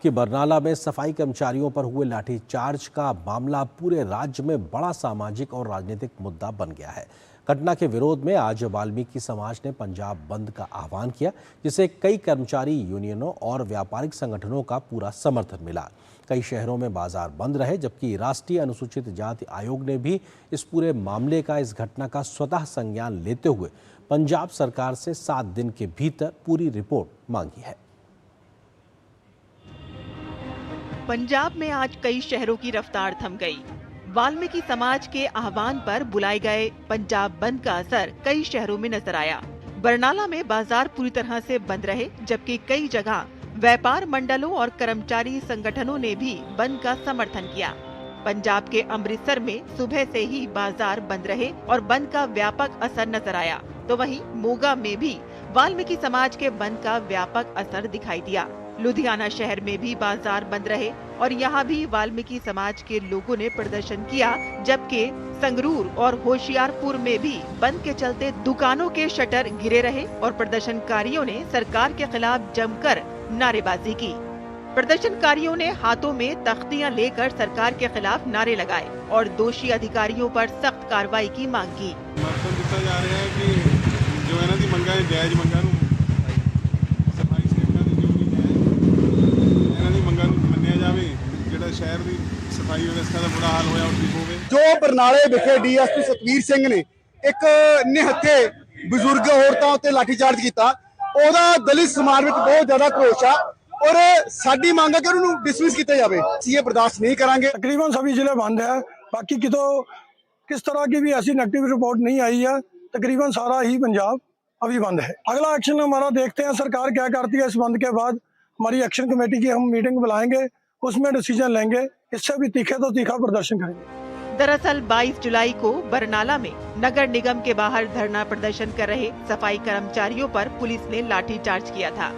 [SPEAKER 1] की बरनाला में सफाई कर्मचारियों पर हुए लाठीचार्ज का मामला पूरे राज्य में बड़ा सामाजिक और राजनीतिक मुद्दा बन गया है। घटना के विरोध में आज वाल्मीकि समाज ने पंजाब बंद का आह्वान किया, जिसे कई कर्मचारी यूनियनों और व्यापारिक संगठनों का पूरा समर्थन मिला। कई शहरों में बाजार बंद रहे, जबकि राष्ट्रीय अनुसूचित जाति आयोग ने भी इस पूरे मामले का, इस घटना का स्वतः संज्ञान लेते हुए पंजाब सरकार से 7 दिन के भीतर पूरी रिपोर्ट मांगी है।
[SPEAKER 2] पंजाब में आज कई शहरों की रफ्तार थम गई। वाल्मीकि समाज के आह्वान पर बुलाए गए पंजाब बंद का असर कई शहरों में नजर आया। बरनाला में बाजार पूरी तरह से बंद रहे, जबकि कई जगह व्यापार मंडलों और कर्मचारी संगठनों ने भी बंद का समर्थन किया। पंजाब के अमृतसर में सुबह से ही बाजार बंद रहे और बंद का व्यापक असर नजर आया, तो वहीं मोगा में भी वाल्मीकि समाज के बंद का व्यापक असर दिखाई दिया। लुधियाना शहर में भी बाजार बंद रहे और यहाँ भी वाल्मीकि समाज के लोगों ने प्रदर्शन किया, जबकि संगरूर और होशियारपुर में भी बंद के चलते दुकानों के शटर गिरे रहे और प्रदर्शनकारियों ने सरकार के खिलाफ जमकर नारेबाजी की। प्रदर्शनकारियों ने हाथों में तख्तियां लेकर सरकार के खिलाफ नारे लगाए और दोषी अधिकारियों पर सख्त कार्रवाई की मांग की।
[SPEAKER 6] शहर की सफाई व्यवस्था का बुरा हाल होया होवे।
[SPEAKER 8] जो बरनाले विखे DSP सतवीर सिंह ने एक निहत्थे बजुर्ग औरतां उत्ते लाठीचार्ज किया, ओहदा दलित समाज में बहुत ज्यादा क्रोश है और साडी मांग है कि उन्होंने डिसमिस किया जाए। ये बर्दाश्त नहीं करांगे।
[SPEAKER 9] तकरीबन सभी जिले बंद है, बाकी किस तरह की भी ऐसी नेगेटिव रिपोर्ट नहीं आई है। तकरीबन सारा ही पंजाब अभी बंद है। अगला एक्शन हमारा देखते हैं सरकार क्या करती है। इस बंद के बाद हमारी एक्शन कमेटी की हम मीटिंग बुलाएंगे, उसमें डिसीजन लेंगे। इससे भी तीखे तो तीखा प्रदर्शन करेंगे।
[SPEAKER 2] दरअसल 22 जुलाई को बरनाला में नगर निगम के बाहर धरना प्रदर्शन कर रहे सफाई कर्मचारियों पर पुलिस ने लाठीचार्ज किया था।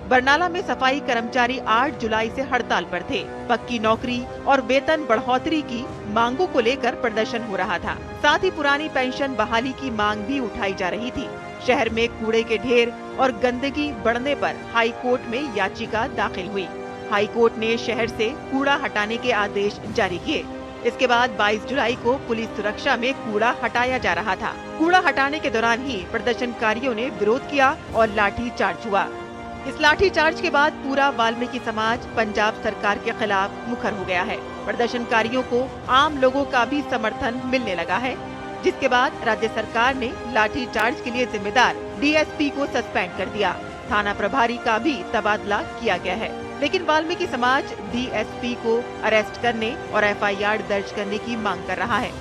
[SPEAKER 2] बरनाला में सफाई कर्मचारी 8 जुलाई से हड़ताल पर थे। पक्की नौकरी और वेतन बढ़ोतरी की मांगों को लेकर प्रदर्शन हो रहा था। साथ ही पुरानी पेंशन बहाली की मांग भी उठाई जा रही थी। शहर में कूड़े के ढेर और गंदगी बढ़ने पर हाई कोर्ट में याचिका दाखिल हुई। हाई कोर्ट ने शहर से कूड़ा हटाने के आदेश जारी किए। इसके बाद 22 जुलाई को पुलिस सुरक्षा में कूड़ा हटाया जा रहा था। कूड़ा हटाने के दौरान ही प्रदर्शनकारियों ने विरोध किया और लाठी चार्ज हुआ। इस लाठी चार्ज के बाद पूरा वाल्मीकि समाज पंजाब सरकार के खिलाफ मुखर हो गया है। प्रदर्शनकारियों को आम लोगों का भी समर्थन मिलने लगा है, जिसके बाद राज्य सरकार ने लाठी चार्ज के लिए जिम्मेदार DSP को सस्पेंड कर दिया। थाना प्रभारी का भी तबादला किया गया है, लेकिन वाल्मीकि समाज DSP को अरेस्ट करने और FIR दर्ज करने की मांग कर रहा है।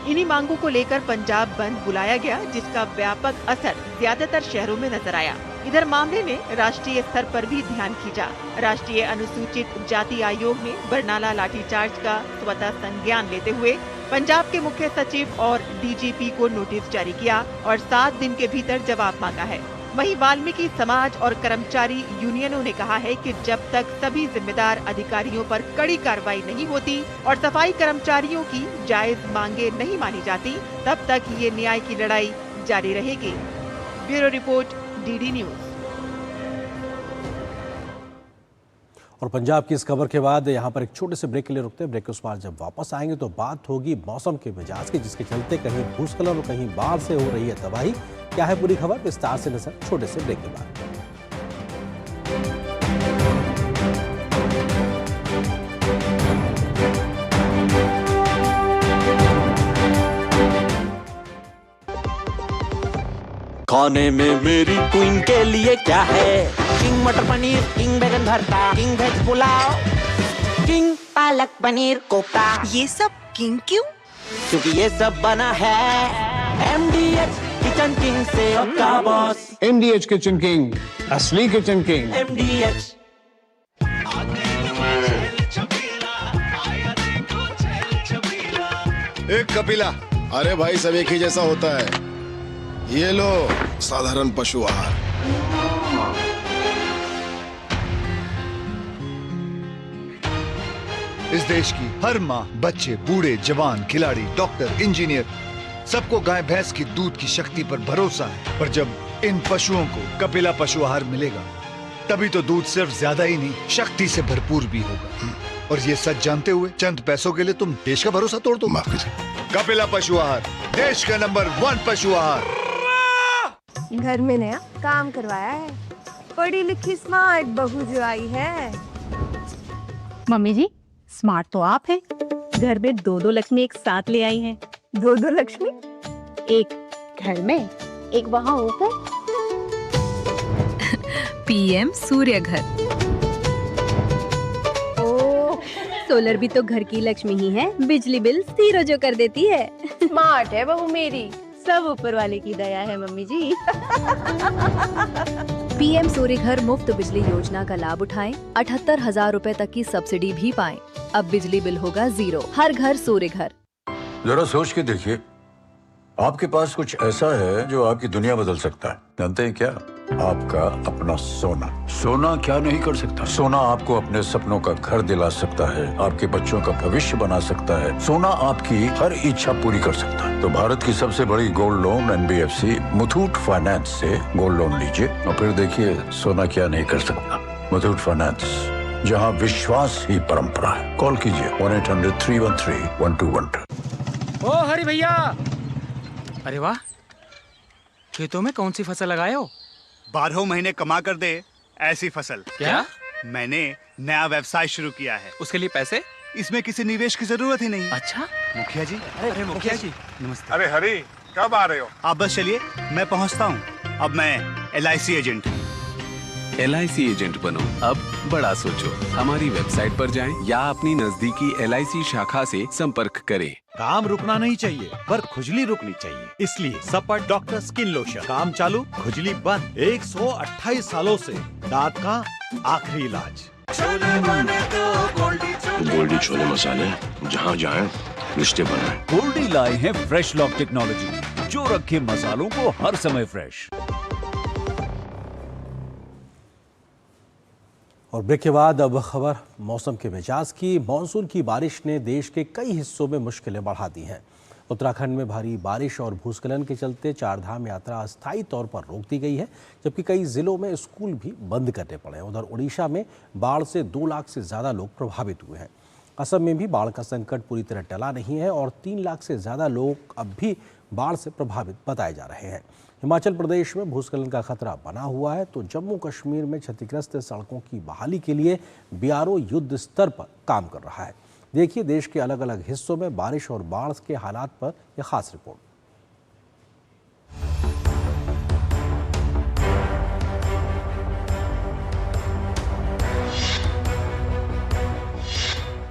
[SPEAKER 2] इन्हीं मांगों को लेकर पंजाब बंद बुलाया गया, जिसका व्यापक असर ज्यादातर शहरों में नजर आया। इधर मामले ने राष्ट्रीय स्तर पर भी ध्यान खींचा। राष्ट्रीय अनुसूचित जाति आयोग ने बरनाला लाठीचार्ज का स्वतः संज्ञान लेते हुए पंजाब के मुख्य सचिव और DGP को नोटिस जारी किया और 7 दिन के भीतर जवाब मांगा है। वहीं वाल्मीकि समाज और कर्मचारी यूनियनों ने कहा है कि जब तक सभी जिम्मेदार अधिकारियों पर कड़ी कार्रवाई नहीं होती और सफाई कर्मचारियों की जायज मांगे नहीं मानी जाती, तब तक ये न्याय की लड़ाई जारी रहेगी। Bureau report, DD news.
[SPEAKER 1] और पंजाब की इस खबर के बाद यहाँ पर एक छोटे से ब्रेक के लिए रुकते हैं। ब्रेक के उस पार जब वापस आएंगे तो बात होगी मौसम के मिजाज की, जिसके चलते कहीं भूस्खलन और कहीं बाढ़ से हो रही है तबाही। क्या है पूरी खबर, विस्तार से नजर छोटे से ब्रेक के बाद।
[SPEAKER 3] खाने में मेरी क्वीन के लिए क्या है? किंग मटर पनीर, किंग बैगन भरता, king veg pulao, king palak paneer kofta.
[SPEAKER 7] ये सब किंग क्यों?
[SPEAKER 3] क्योंकि ये सब बना है MDH किचन किंग से। का बॉस
[SPEAKER 18] MDH किचन किंग, असली किचन किंग।
[SPEAKER 3] MDH।
[SPEAKER 18] एक कपिला, अरे भाई सब एक ही जैसा होता है। ये लो साधारण पशु आहार।
[SPEAKER 20] इस देश की हर माँ, बच्चे, बूढ़े, जवान, खिलाड़ी, डॉक्टर, इंजीनियर, सबको गाय भैंस की दूध की शक्ति पर भरोसा है। पर जब इन पशुओं को कपिला पशु आहार मिलेगा, तभी तो दूध सिर्फ ज्यादा ही नहीं, शक्ति से भरपूर भी होगा। और ये सच जानते हुए चंद पैसों के लिए तुम देश का भरोसा तोड़ दो। कपिला पशु आहार, देश का नंबर 1 पशु आहार।
[SPEAKER 7] घर में नया काम करवाया है, पढ़ी लिखी स्मार्ट बहू जो आई है।
[SPEAKER 25] मम्मी जी, स्मार्ट तो आप हैं। घर में 2-2 लक्ष्मी एक साथ ले आई हैं।
[SPEAKER 7] 2-2 लक्ष्मी?
[SPEAKER 25] एक घर में, एक वहाँ ऊपर।
[SPEAKER 24] PM सूर्य घर।
[SPEAKER 25] ओह, सोलर भी तो घर की लक्ष्मी ही है, बिजली बिल 0 जो कर देती है।
[SPEAKER 7] स्मार्ट है बहू मेरी।
[SPEAKER 25] सब ऊपर वाले की दया है मम्मी जी।
[SPEAKER 24] PM सूर्य घर मुफ्त बिजली योजना का लाभ उठाएं, 78,000 रुपए तक की सब्सिडी भी पाएं। अब बिजली बिल होगा 0। हर घर सूर्य घर।
[SPEAKER 10] जरा सोच के देखिए, आपके पास कुछ ऐसा है जो आपकी दुनिया बदल सकता है। जानते हैं क्या? आपका अपना सोना। सोना क्या नहीं कर सकता? सोना आपको अपने सपनों का घर दिला सकता है, आपके बच्चों का भविष्य बना सकता है। सोना आपकी हर इच्छा पूरी कर सकता है। तो भारत की सबसे बड़ी gold loan NBFC Muthoot finance से गोल्ड लोन लीजिए और फिर देखिए सोना क्या नहीं कर सकता। मुथूट फाइनेंस, जहां विश्वास ही परंपरा है। कॉल कीजिए 1-800-313-1212।
[SPEAKER 23] ओ हरि भैया, अरे वाह, खेतों में कौन सी फसल लगाए हो?
[SPEAKER 11] 12 महीने कमा कर दे ऐसी फसल।
[SPEAKER 23] क्या?
[SPEAKER 11] मैंने नया व्यवसाय शुरू किया है।
[SPEAKER 23] उसके लिए पैसे?
[SPEAKER 11] इसमें किसी निवेश की जरूरत ही नहीं।
[SPEAKER 23] अच्छा
[SPEAKER 11] मुखिया जी।
[SPEAKER 23] अरे मुखिया जी,
[SPEAKER 11] नमस्ते।
[SPEAKER 6] अरे हरी, कब आ रहे हो?
[SPEAKER 11] आप बस चलिए, मैं पहुंचता हूं। अब मैं LIC एजेंट हूं।
[SPEAKER 15] LIC एजेंट बनो, अब बड़ा सोचो। हमारी वेबसाइट पर जाएं या अपनी नजदीकी LIC शाखा से संपर्क करें।
[SPEAKER 16] काम रुकना नहीं चाहिए, पर खुजली रुकनी चाहिए। इसलिए सपर डॉक्टर स्किन लोशन, काम चालू खुजली बंद। 128 सालों से दांत का आखिरी इलाज।
[SPEAKER 26] गोल्डी छोले मसाले, जहाँ जाएं रिश्ते बनाएं।
[SPEAKER 27] गोल्डी लाए हैं फ्रेश लॉक टेक्नोलॉजी, जो रखे मसालों को हर समय फ्रेश।
[SPEAKER 1] और ब्रेक के बाद अब खबर मौसम के मिजाज की। मानसून की बारिश ने देश के कई हिस्सों में मुश्किलें बढ़ा दी हैं। उत्तराखंड में भारी बारिश और भूस्खलन के चलते चारधाम यात्रा अस्थायी तौर पर रोक दी गई है, जबकि कई जिलों में स्कूल भी बंद करने पड़े हैं। उधर उड़ीसा में बाढ़ से 2 लाख से ज़्यादा लोग प्रभावित हुए हैं। असम में भी बाढ़ का संकट पूरी तरह टला नहीं है और 3 लाख से ज़्यादा लोग अब भी बाढ़ से प्रभावित बताए जा रहे हैं। हिमाचल प्रदेश में भूस्खलन का खतरा बना हुआ है, तो जम्मू कश्मीर में क्षतिग्रस्त सड़कों की बहाली के लिए BRO युद्ध स्तर पर काम कर रहा है। देखिए देश के अलग अलग हिस्सों में बारिश और बाढ़ के हालात पर यह खास रिपोर्ट।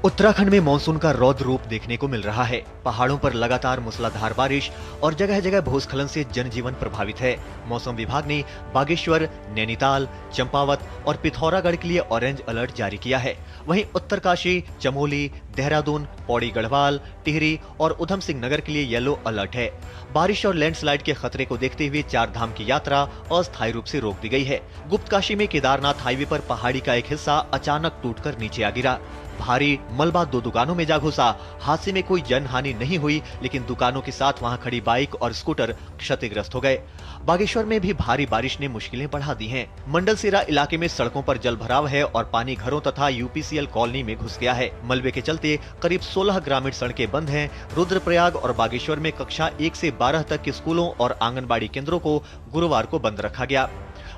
[SPEAKER 28] उत्तराखंड में मानसून का रौद्र रूप देखने को मिल रहा है। पहाड़ों पर लगातार मूसलाधार बारिश और जगह जगह भूस्खलन से जनजीवन प्रभावित है। मौसम विभाग ने बागेश्वर, नैनीताल, चंपावत और पिथौरागढ़ के लिए ऑरेंज अलर्ट जारी किया है। वहीं उत्तरकाशी, चमोली, देहरादून, पौड़ी गढ़वाल, टिहरी और उधम सिंह नगर के लिए येलो अलर्ट है। बारिश और लैंडस्लाइड के खतरे को देखते हुए 4 धाम की यात्रा अस्थायी रूप से रोक दी गई है। गुप्तकाशी में केदारनाथ हाईवे पर पहाड़ी का एक हिस्सा अचानक टूटकर नीचे आ गिरा। भारी मलबा 2 दुकानों में जा घुसा। हादसे में कोई जनहानि नहीं हुई, लेकिन दुकानों के साथ वहां खड़ी बाइक और स्कूटर क्षतिग्रस्त हो गए। बागेश्वर में भी भारी बारिश ने मुश्किलें बढ़ा दी हैं। मंडलसेरा इलाके में सड़कों पर जल भराव है और पानी घरों तथा यूपीसीएल कॉलोनी में घुस गया है। मलबे के चलते करीब 16 ग्रामीण सड़कें बंद हैं। रुद्रप्रयाग और बागेश्वर में कक्षा 1 से 12 तक के स्कूलों और आंगनबाड़ी केंद्रों को गुरुवार को बंद रखा गया।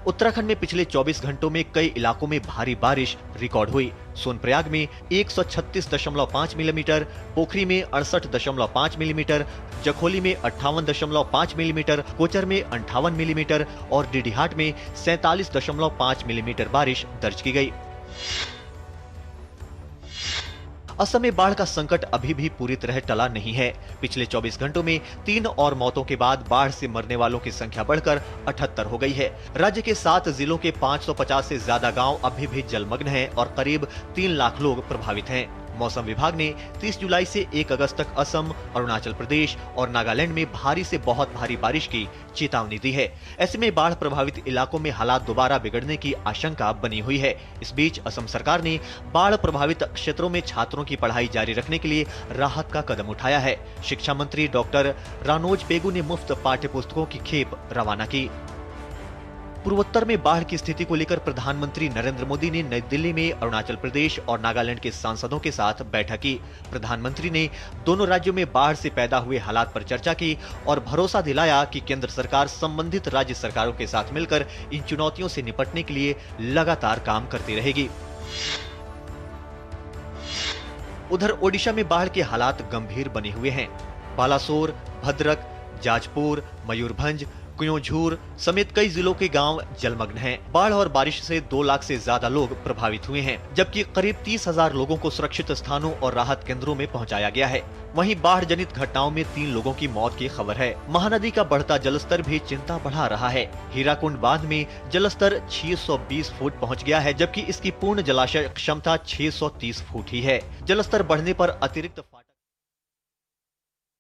[SPEAKER 28] उत्तराखंड में पिछले 24 घंटों में कई इलाकों में भारी बारिश रिकॉर्ड हुई। सोनप्रयाग में 136.5 मिलीमीटर, पोखरी में 68.5 मिलीमीटर, जखोली में 58.5 मिलीमीटर, कोचर में 58 मिलीमीटर और डीडीहाट में 47.5 मिलीमीटर बारिश दर्ज की गई। असम में बाढ़ का संकट अभी भी पूरी तरह टला नहीं है। पिछले 24 घंटों में 3 और मौतों के बाद बाढ़ से मरने वालों की संख्या बढ़कर 78 हो गई है। राज्य के 7 जिलों के 550 से ज्यादा गांव अभी भी जलमग्न हैं और करीब 3 लाख लोग प्रभावित हैं। मौसम विभाग ने 30 जुलाई से 1 अगस्त तक असम, अरुणाचल प्रदेश और नागालैंड में भारी से बहुत भारी बारिश की चेतावनी दी है। ऐसे में बाढ़ प्रभावित इलाकों में हालात दोबारा बिगड़ने की आशंका बनी हुई है। इस बीच असम सरकार ने बाढ़ प्रभावित क्षेत्रों में छात्रों की पढ़ाई जारी रखने के लिए राहत का कदम उठाया है। शिक्षा मंत्री डॉक्टर रानोज पेगू ने मुफ्त पाठ्य पुस्तकों की खेप रवाना की। पूर्वोत्तर में बाढ़ की स्थिति को लेकर प्रधानमंत्री नरेंद्र मोदी ने नई दिल्ली में अरुणाचल प्रदेश और नागालैंड के सांसदों के साथ बैठक की। प्रधानमंत्री ने दोनों राज्यों में बाढ़ से पैदा हुए हालात पर चर्चा की और भरोसा दिलाया कि केंद्र सरकार संबंधित राज्य सरकारों के साथ मिलकर इन चुनौतियों से निपटने के लिए लगातार काम करती रहेगी। उधर ओडिशा में बाढ़ के हालात गंभीर बने हुए हैं। बालासोर, भद्रक, जाजपुर, मयूरभंज, कुयोंझूर समेत कई जिलों के गांव जलमग्न हैं। बाढ़ और बारिश से 2 लाख से ज्यादा लोग प्रभावित हुए हैं, जबकि करीब 30,000 लोगों को सुरक्षित स्थानों और राहत केंद्रों में पहुंचाया गया है। वहीं बाढ़ जनित घटनाओं में 3 लोगों की मौत की खबर है। महानदी का बढ़ता जलस्तर भी चिंता बढ़ा रहा है। हीराकुंड बांध में जलस्तर 620 फुट पहुँच गया है, जबकि इसकी पूर्ण जलाशय क्षमता 630 फुट ही है। जलस्तर बढ़ने पर अतिरिक्त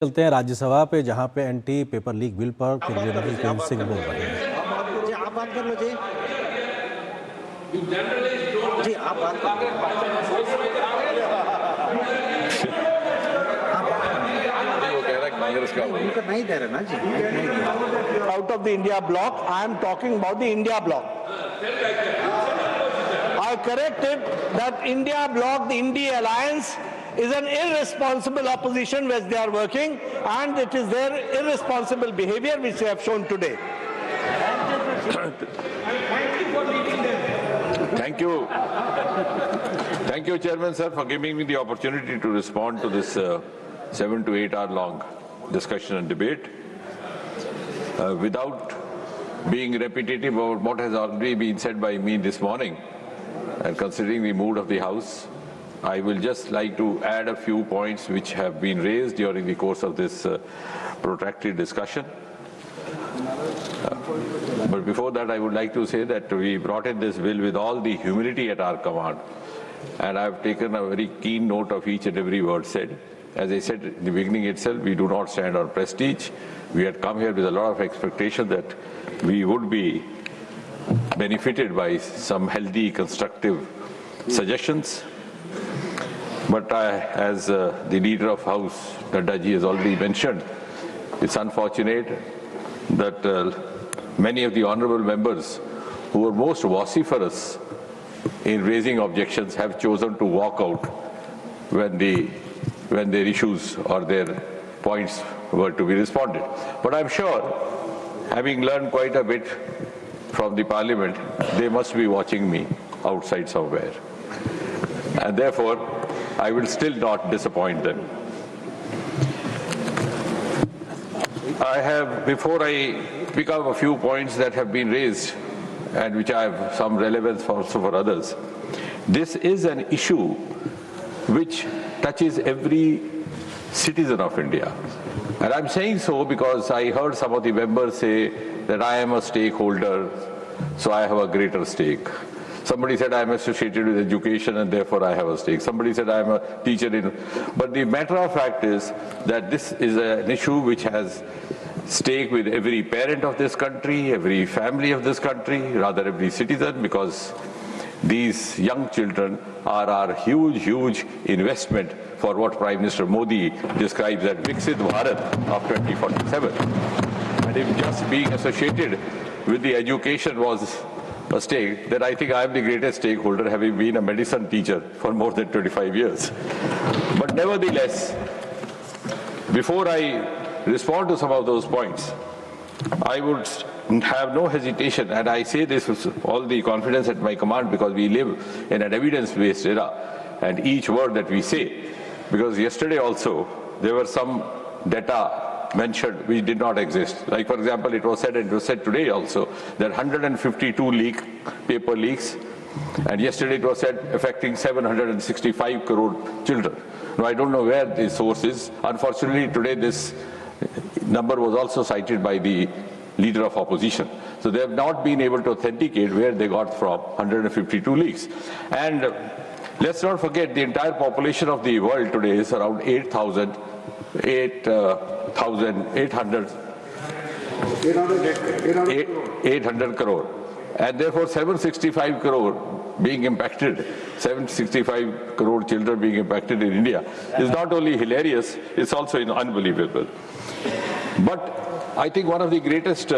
[SPEAKER 1] चलते हैं राज्यसभा पे, जहां पे एंटी पेपर लीक बिल पर केंद्रीय मंत्री प्रेम सिंह बोल रहे हैं।
[SPEAKER 4] आप बात कर लो जी। जी आप बात कर लो। नहीं दे रहे ना जी।
[SPEAKER 5] Out of the India block, I am talking about the India block. I corrected that India bloc, the India alliance, is an irresponsible opposition which they are working, and it is their irresponsible behavior which they have shown today.
[SPEAKER 26] Thank you. Thank you, Chairman, sir, for giving me the opportunity to respond to this 7 to 8 hour long discussion and debate. Without being repetitive about what has already been said by me this morning, and considering the mood of the House, I will just like to add a few points which have been raised during the course of this protracted discussion. But before that, I would like to say that we brought in this bill with all the humility at our command, and I have taken a very keen note of each and every word said. As I said in the beginning itself, we do not stand on prestige. We had come here with a lot of expectation that we would be benefited by some healthy, constructive suggestions. But as the leader of House, Nadda ji, has already mentioned, it's unfortunate that many of the honorable members who were most vociferous in raising objections have chosen to walk out when their issues or their points were to be responded. But I'm sure, having learned quite a bit from the parliament, they must be watching me outside somewhere. And therefore, I will still not disappoint them. Before I pick up a few points that have been raised and which have some relevance also for others, this is an issue which touches every citizen of India. And I'm saying so because I heard some of the members say that I am a stakeholder, so I have a greater stake. Somebody said I'm associated with education and therefore I have a stake. Somebody said I'm a teacher in. But the matter of fact is that this is an issue which has stake with every parent of this country, every family of this country, rather every citizen, because these young children are our huge investment for what Prime Minister Modi describes as Viksit Bharat of 2047. And if just being associated with the education was a stake, then I think I am the greatest stakeholder, having been a medicine teacher for more than 25 years. But nevertheless, before I respond to some of those points, I would have no hesitation, and I say this with all the confidence at my command because we live in an evidence-based era, and each word that we say, because yesterday also there were some data mentioned which did not exist. Like, for example, it was said, and it was said today also, that 152 paper leaks, and yesterday it was said affecting 765 crore children. Now, I don't know where the source is. Unfortunately, today this number was also cited by the leader of opposition. So they have not been able to authenticate where they got from 152 leaks. And let's not forget, the entire population of the world today is around 800 crore. And therefore 765 crore being impacted, 765 crore children being impacted in India is not only hilarious, it's also unbelievable. But I think one of the greatest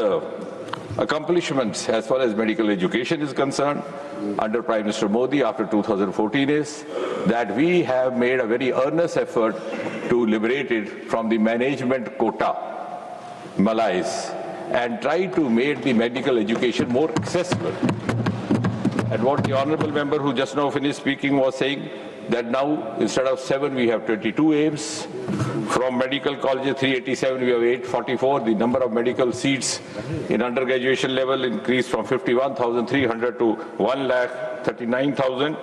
[SPEAKER 26] accomplishments as far as medical education is concerned under Prime Minister Modi after 2014 is that we have made a very earnest effort to liberate it from the management quota malaise and try to make the medical education more accessible. And what the honorable member who just now finished speaking was saying, that now instead of 7 we have 22 aims. From medical colleges 387 we have 844. The number of medical seats in undergraduate level increased from 51,300 to 1,39,000.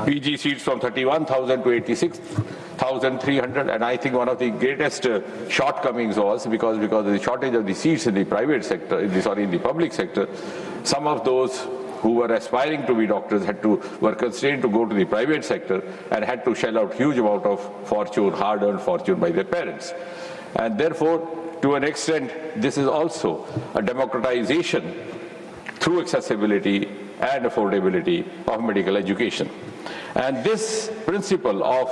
[SPEAKER 26] PG seats from 31,000 to 86,300. And I think one of the greatest shortcomings was because of the shortage of the seats in the private sector, in the public sector, some of those who were aspiring to be doctors were constrained to go to the private sector and had to shell out huge amount of fortune, hard-earned fortune by their parents. And therefore, to an extent, this is also a democratization through accessibility and affordability of medical education. And this principle of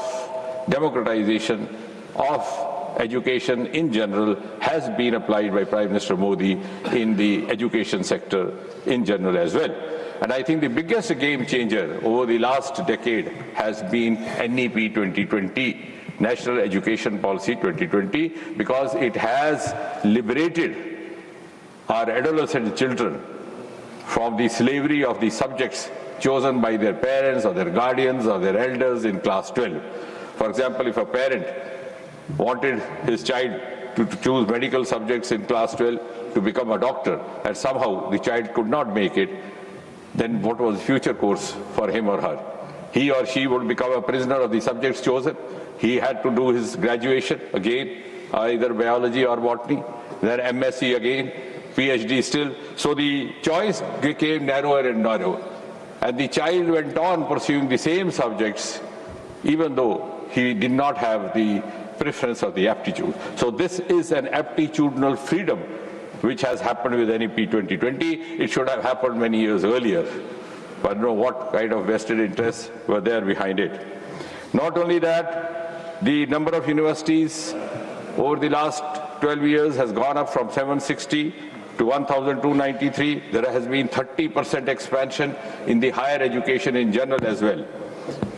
[SPEAKER 26] democratization of education in general has been applied by Prime Minister Modi in the education sector in general as well. And I think the biggest game changer over the last decade has been NEP 2020, National Education Policy 2020, because it has liberated our adolescent children from the slavery of the subjects chosen by their parents or their guardians or their elders in class 12. For example, if a parent wanted his child to choose medical subjects in class 12 to become a doctor, and somehow the child could not make it, then what was the future course for him or her? He or she would become a prisoner of the subjects chosen. He had to do his graduation again, either biology or botany, then MSc again, PhD still. So the choice became narrower and narrower. And the child went on pursuing the same subjects, even though he did not have the preference of the aptitude. So this is an aptitudinal freedom which has happened with NEP 2020. It should have happened many years earlier. But I don't know what kind of vested interests were there behind it. Not only that, the number of universities over the last 12 years has gone up from 760 to 1,293. There has been 30% expansion in the higher education in general as well.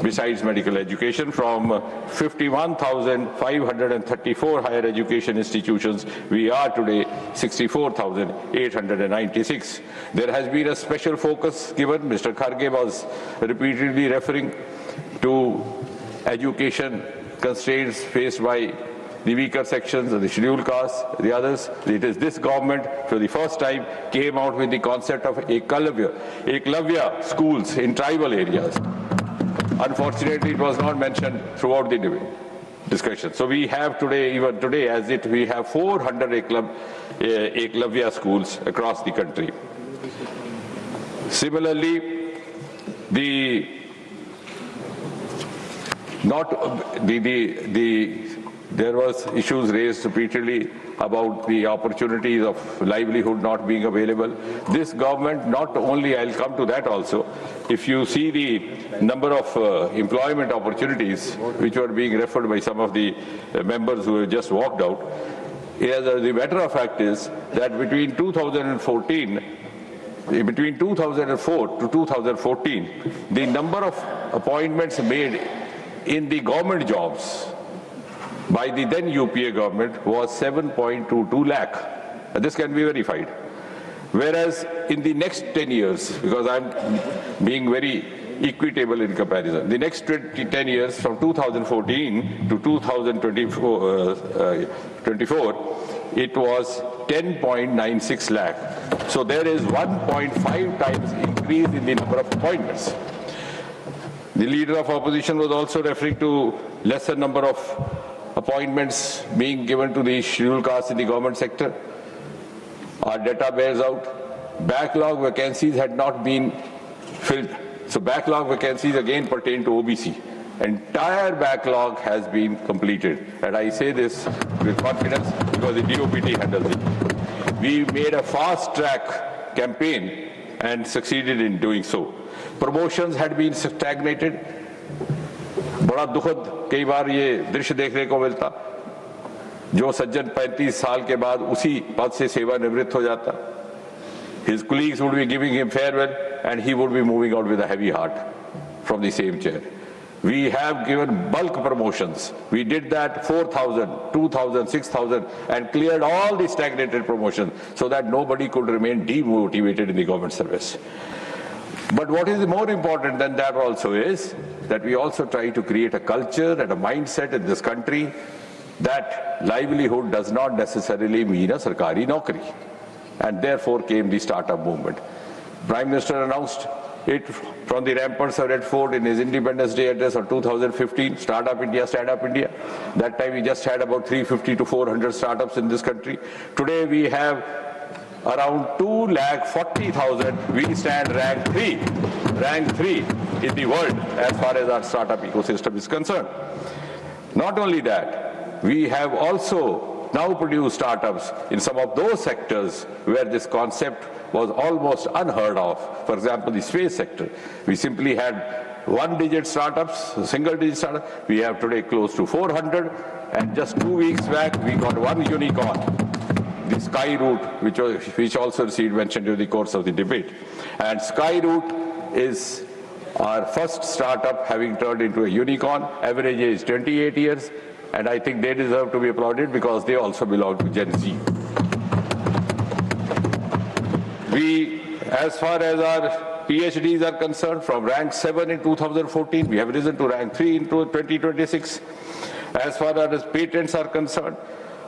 [SPEAKER 26] Besides medical education, from 51,534 higher education institutions, we are today 64,896. There has been a special focus given. Mr. Kharge was repeatedly referring to education constraints faced by the weaker sections, the scheduled castes, the others. It is this government, for the first time, came out with the concept of Eklavya schools in tribal areas. Unfortunately, it was not mentioned throughout the discussion. So we have today, even today, we have 400 Eklavya schools across the country. Similarly, There was issues raised repeatedly about the opportunities of livelihood not being available. This government not only, I'll come to that also, if you see the number of employment opportunities which were being referred by some of the members who have just walked out, the matter of fact is that between 2004 to 2014, the number of appointments made in the government jobs by the then UPA government was 7.22 lakh. This can be verified. Whereas in the next 10 years, because I'm being very equitable in comparison, the next 10 years from 2014 to 2024, it was 10.96 lakh. So there is 1.5 times increase in the number of appointments. The leader of opposition was also referring to lesser number of appointments being given to the scheduled castes in the government sector. Our data bears out. Backlog vacancies had not been filled. So backlog vacancies again pertain to OBC. Entire backlog has been completed. And I say this with confidence because the DOPT handles it. We made a fast track campaign and succeeded in doing so. Promotions had been stagnated. बड़ा दुखद कई बार ये दृश्य देखने को मिलता, जो सज्जन 35 साल के बाद उसी पद से सेवानिवृत्त हो जाता. His colleagues would be giving him farewell and he would be moving out with a heavy heart from the same chair. We have given bulk promotions. We did that 4,000, 2,000, 6,000 and cleared all the stagnated promotions so that nobody could remain demotivated in the government service. But what is more important than that also is that we also try to create a culture and a mindset in this country that livelihood does not necessarily mean a sarkari naukri. And therefore came the startup movement. Prime Minister announced it from the ramparts of Red Fort in his Independence Day address of 2015, Startup India, Stand Up India. That time we just had about 350 to 400 startups in this country. Today we have around 240,000. We stand rank 3 in the world as far as our startup ecosystem is concerned. Not only that, we have also now produced startups in some of those sectors where this concept was almost unheard of. For example, the space sector. We simply had one-digit startups, single-digit startups. We have today close to 400, and just 2 weeks back we got one unicorn, the Skyroot, which also received mention during the course of the debate. And Skyroot is our first startup having turned into a unicorn. Average age is 28 years, and I think they deserve to be applauded because they also belong to Gen Z. As far as our PhDs are concerned, from rank 7 in 2014, we have risen to rank 3 in 2026. As far as patents are concerned,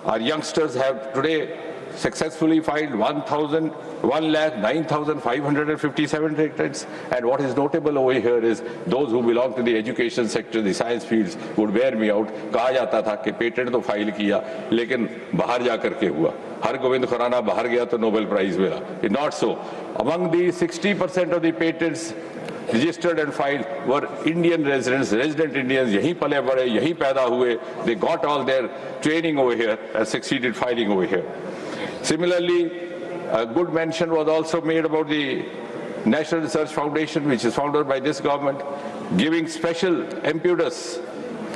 [SPEAKER 26] our youngsters have today successfully filed 1,09,557 patents. And what is notable over here is those who belong to the education sector, the science fields, would bear me out. कहा जाता था कि patent तो file किया, लेकिन बाहर जाकर के हुआ. हर गोविंद खुराना बाहर गया तो नोबेल प्राइज मिला. Not so. Among the 60% of the patents registered and filed were Indian residents, resident Indians, यहीं पले बड़े, यहीं पैदा हुए. They got all their training over here and succeeded filing over here. Similarly, a good mention was also made about the National Research Foundation, which is founded by this government, giving special impetus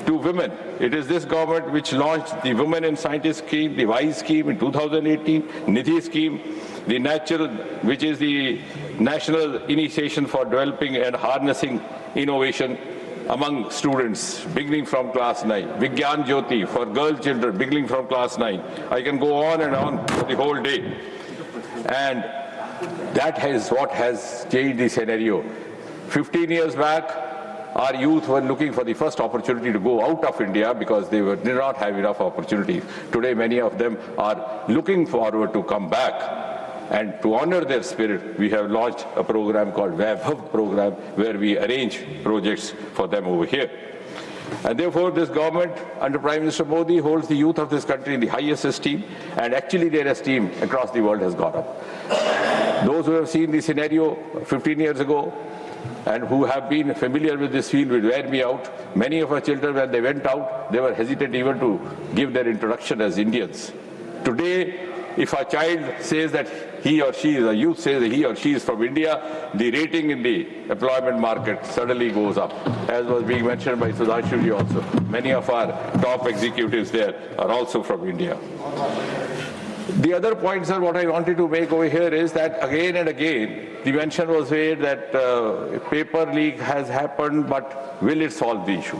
[SPEAKER 26] to women. It is this government which launched the Women in Scientist scheme, the WISE scheme in 2018, Nidhi scheme, the Natural, which is the National Initiation for Developing and Harnessing Innovation among students beginning from class 9, Vigyan Jyoti for girl children beginning from class 9. I can go on and on for the whole day. And that is what has changed the scenario. 15 years back, our youth were looking for the first opportunity to go out of India because they did not have enough opportunities. Today, many of them are looking forward to come back. And to honor their spirit, we have launched a program called Vaibhav program, where we arrange projects for them over here. And therefore, this government under Prime Minister Modi holds the youth of this country in the highest esteem, and actually their esteem across the world has gone up. Those who have seen the scenario 15 years ago, and who have been familiar with this field will wear me out. Many of our children, when they went out, they were hesitant even to give their introduction as Indians. Today, if a child says that he or she, the youth says that he or she is from India, the rating in the employment market suddenly goes up, as was being mentioned by Sudhanshu also. Many of our top executives there are also from India. The other point, sir, what I wanted to make over here is that again and again, the mention was made that paper leak has happened, but will it solve the issue?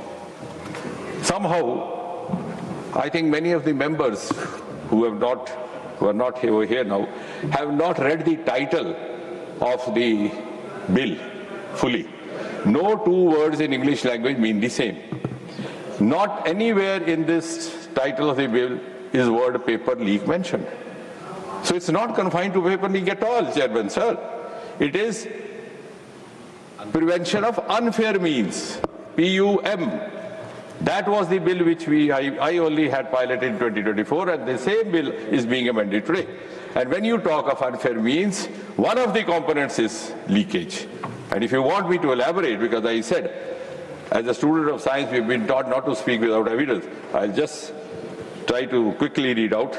[SPEAKER 26] Somehow, I think many of the members who are not over here now, have not read the title of the bill fully. No two words in English language mean the same. Not anywhere in this title of the bill is word paper leak mentioned. So it's not confined to paper leak at all, Chairman, sir. It is prevention of unfair means, PUM. That was the bill which I only had piloted in 2024, and the same bill is being amended today. And when you talk of unfair means, one of the components is leakage. And if you want me to elaborate, because I said, as a student of science, we've been taught not to speak without evidence. I'll just try to quickly read out.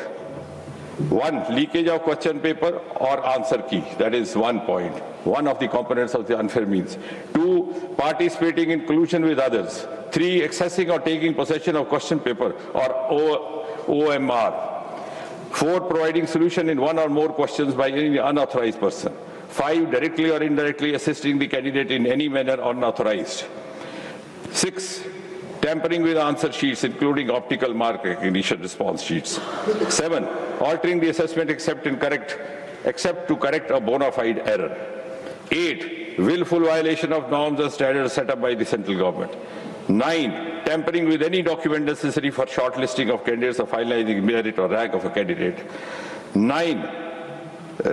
[SPEAKER 26] 1, leakage of question paper or answer key. That is 1 point. One of the components of the unfair means. 2, participating in collusion with others. 3, accessing or taking possession of question paper or OMR. 4, providing solution in one or more questions by any unauthorized person. 5, directly or indirectly assisting the candidate in any manner unauthorized. 6, tampering with answer sheets, including optical mark recognition response sheets. 7, altering the assessment except to correct a bona fide error. 8, willful violation of norms and standards set up by the central government. 9, tampering with any document necessary for shortlisting of candidates or finalizing merit or rank of a candidate.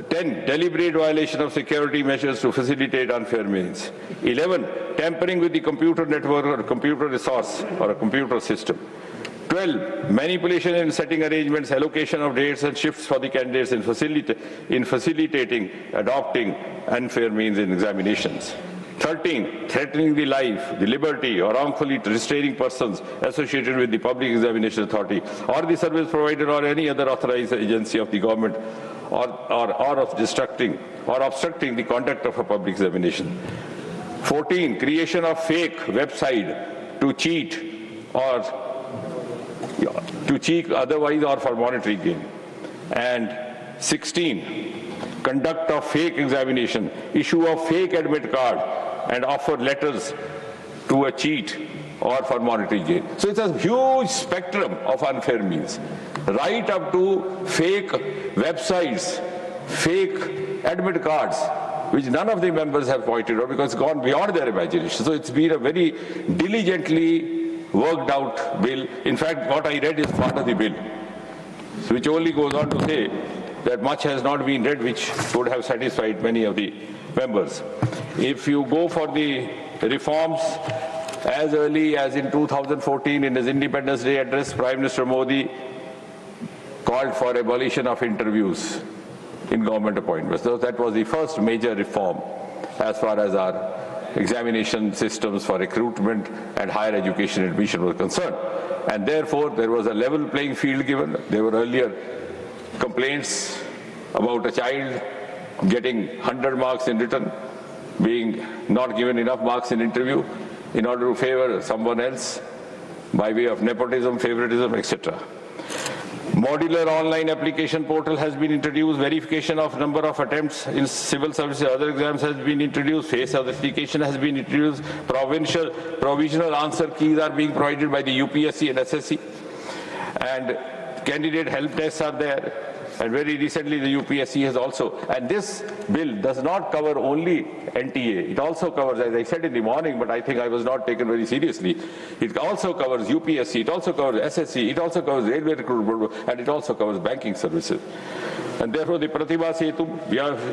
[SPEAKER 26] 10, deliberate violation of security measures to facilitate unfair means. 11, tampering with the computer network or computer resource or a computer system. 12, manipulation in setting arrangements, allocation of dates and shifts for the candidates in facilitating adopting unfair means in examinations. 13, threatening the life, the liberty, or wrongfully restraining persons associated with the Public Examination Authority or the service provider or any other authorized agency of the government or obstructing the conduct of a public examination. 14, creation of fake website to cheat otherwise or for monetary gain. And 16, conduct of fake examination, issue of fake admit card and offer letters to a cheat or for monetary gain. So it's a huge spectrum of unfair means, right up to fake websites, fake admit cards, which none of the members have pointed out because it's gone beyond their imagination. So it's been a very diligently worked out bill. In fact, what I read is part of the bill, which only goes on to say that much has not been read, which would have satisfied many of the members. If you go for the reforms, as early as in 2014, in his Independence Day address, Prime Minister Modi called for abolition of interviews in government appointments. So that was the first major reform as far as our examination systems for recruitment and higher education admission were concerned. And therefore, there was a level playing field given. There were earlier complaints about a child getting 100 marks in written, being not given enough marks in interview in order to favor someone else by way of nepotism, favoritism, etc. Modular online application portal has been introduced. Verification of number of attempts in civil services, other exams has been introduced. Face authentication has been introduced. Provisional answer keys are being provided by the UPSC and SSC. And candidate help desks are there. And very recently the UPSC has also, and this bill does not cover only NTA, it also covers, as I said in the morning, but I think I was not taken very seriously, it also covers UPSC, it also covers SSC, it also covers Railway Recruitment, and it also covers banking services. And therefore the Pratibha Setu,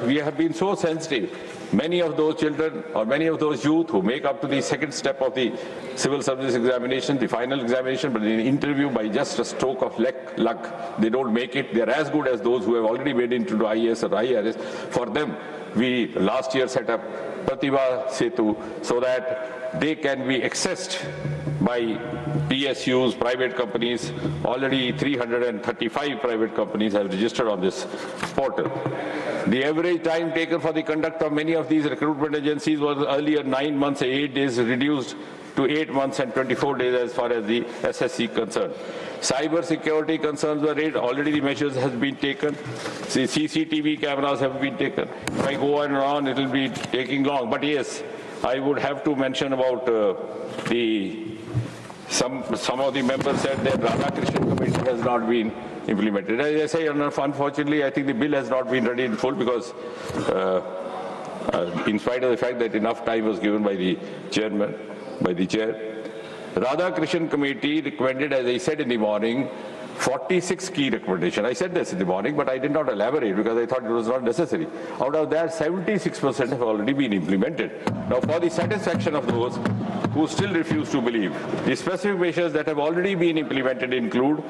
[SPEAKER 26] we have been so sensitive. Many of those children or many of those youth who make up to the second step of the civil service examination, the final examination, but in an interview by just a stroke of luck, they don't make it. They're as good as those who have already made it into IAS or IRS. For them, we last year set up Pratibha Setu so that they can be accessed by PSUs, private companies. Already 335 private companies have registered on this portal. The average time taken for the conduct of many of these recruitment agencies was earlier 9 months, 8 days, reduced to 8 months and 24 days as far as the SSC concerned. Cyber security concerns were raised. Already the measures have been taken. The CCTV cameras have been taken. If I go on and on, it will be taking long. But yes, I would have to mention about some of the members said that Radhakrishnan Committee has not been implemented. As I say, unfortunately, I think the bill has not been ready in full because in spite of the fact that enough time was given by the chairman, by the chair. Radhakrishnan Committee recommended, as I said in the morning, 46 key recommendations. I said this in the morning, but I did not elaborate because I thought it was not necessary. Out of that, 76% have already been implemented. Now, for the satisfaction of those who still refuse to believe, the specific measures that have already been implemented include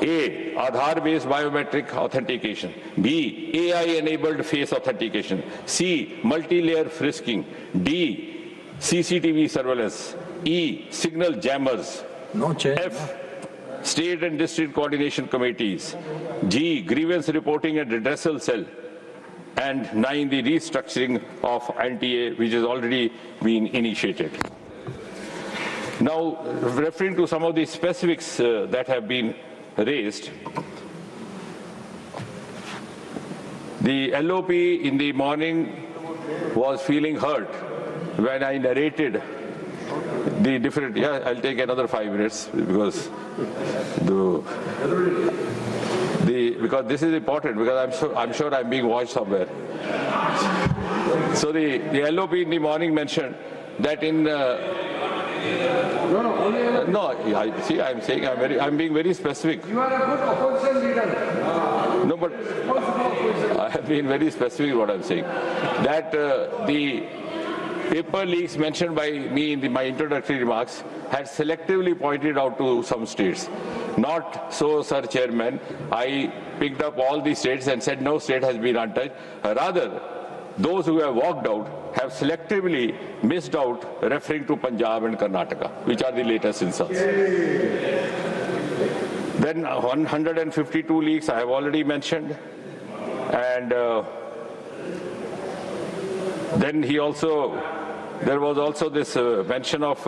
[SPEAKER 26] A. Aadhaar-based biometric authentication. B. AI-enabled face authentication. C. Multi-layer frisking. D. CCTV surveillance. E. Signal jammers.
[SPEAKER 4] No change.
[SPEAKER 26] F. State and district coordination committees. G. Grievance reporting and redressal cell. And 9. The restructuring of NTA, which has already been initiated. Now, referring to some of the specifics that have been raised, the LOP in the morning was feeling hurt when I narrated the different. Yeah, I'll take another 5 minutes because because this is important because I'm sure I'm being watched somewhere. So the LOP in the morning mentioned that in. I'm saying I'm being very specific.
[SPEAKER 5] You are a good opposition leader.
[SPEAKER 26] No, but I have been very specific what I'm saying. That the paper leaks mentioned by me in my introductory remarks had selectively pointed out to some states. Not so, Sir Chairman. I picked up all the states and said no state has been untouched. Rather, those who have walked out have selectively missed out, referring to Punjab and Karnataka, which are the latest insults. Then 152 leaks I have already mentioned. And then there was also this mention of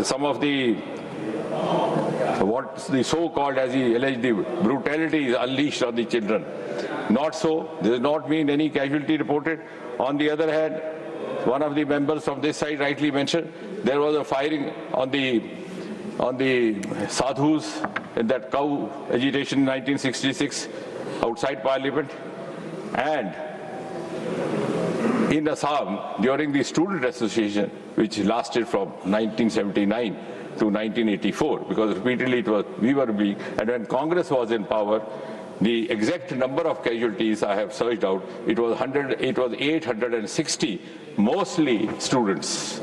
[SPEAKER 26] some of what the so-called, as he alleged, the brutality is unleashed on the children. Not so. This does not mean any casualty reported. On the other hand, one of the members from this side rightly mentioned there was a firing on the sadhus in that cow agitation in 1966 outside Parliament, and in Assam during the student association, which lasted from 1979 to 1984, because repeatedly we were weak, and when Congress was in power, the exact number of casualties I have searched out, it was 860, mostly students.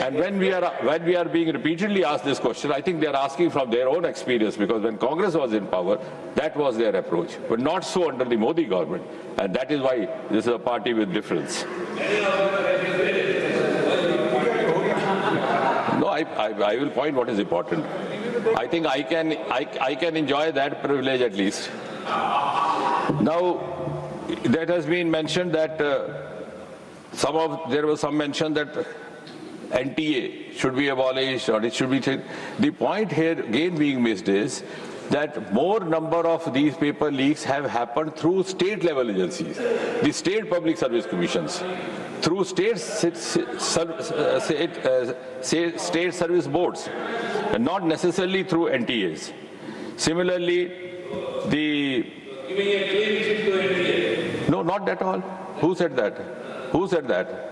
[SPEAKER 26] And when we are being repeatedly asked this question, I think they are asking from their own experience, because when Congress was in power, that was their approach, but not so under the Modi government, and that is why this is a party with difference. No, I will point what is important. I think I can enjoy that privilege at least. Now, that has been mentioned that there was some mention that NTA should be abolished or it should be. The point here again being missed is that more number of these paper leaks have happened through state level agencies, the state public service commissions, through state service boards, and not necessarily through NTAs. Similarly, no, not at all. Who said that? Who said that?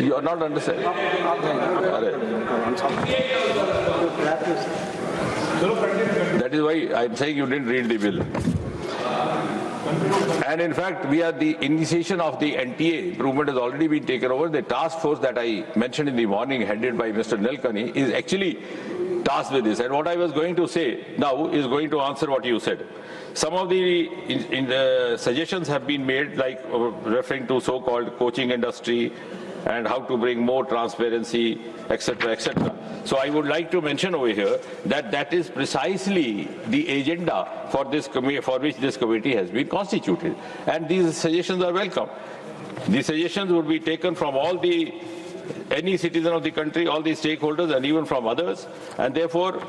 [SPEAKER 26] You are not understanding. That is why I am saying you didn't read the bill. And in fact, the initiation of the NTA improvement has already been taken over. The task force that I mentioned in the morning, headed by Mr. Nilekani, is actually tasked with this. And what I was going to say now is going to answer what you said. Some of the suggestions have been made, like referring to so-called coaching industry and how to bring more transparency, etc., etc. So I would like to mention over here that that is precisely the agenda for this for which this committee has been constituted. And these suggestions are welcome. These suggestions would be taken from any citizen of the country, all the stakeholders, and even from others. And therefore,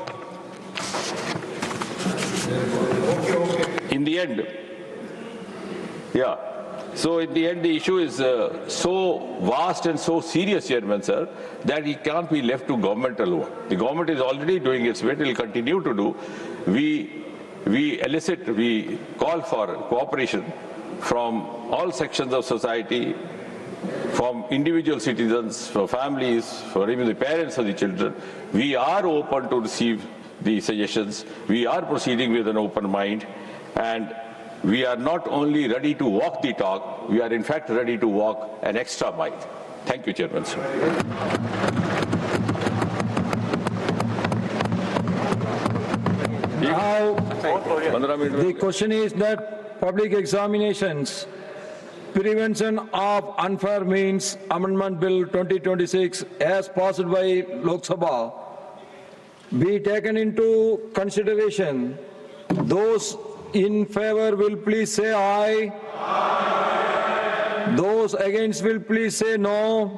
[SPEAKER 26] in the end, so in the end, the issue is so vast and so serious, Chairman, sir, that it can't be left to government alone. The government is already doing its bit, it will continue to do. We call for cooperation from all sections of society, from individual citizens, for families, for even the parents of the children. We are open to receive the suggestions. We are proceeding with an open mind, and we are not only ready to walk the talk, we are in fact ready to walk an extra mile. Thank you, Chairman, sir.
[SPEAKER 8] Now, the question is that public examinations, prevention of unfair means Amendment Bill 2026 as passed by Lok Sabha be taken into consideration. Those in favor will please say aye. Aye. Those against will please say no.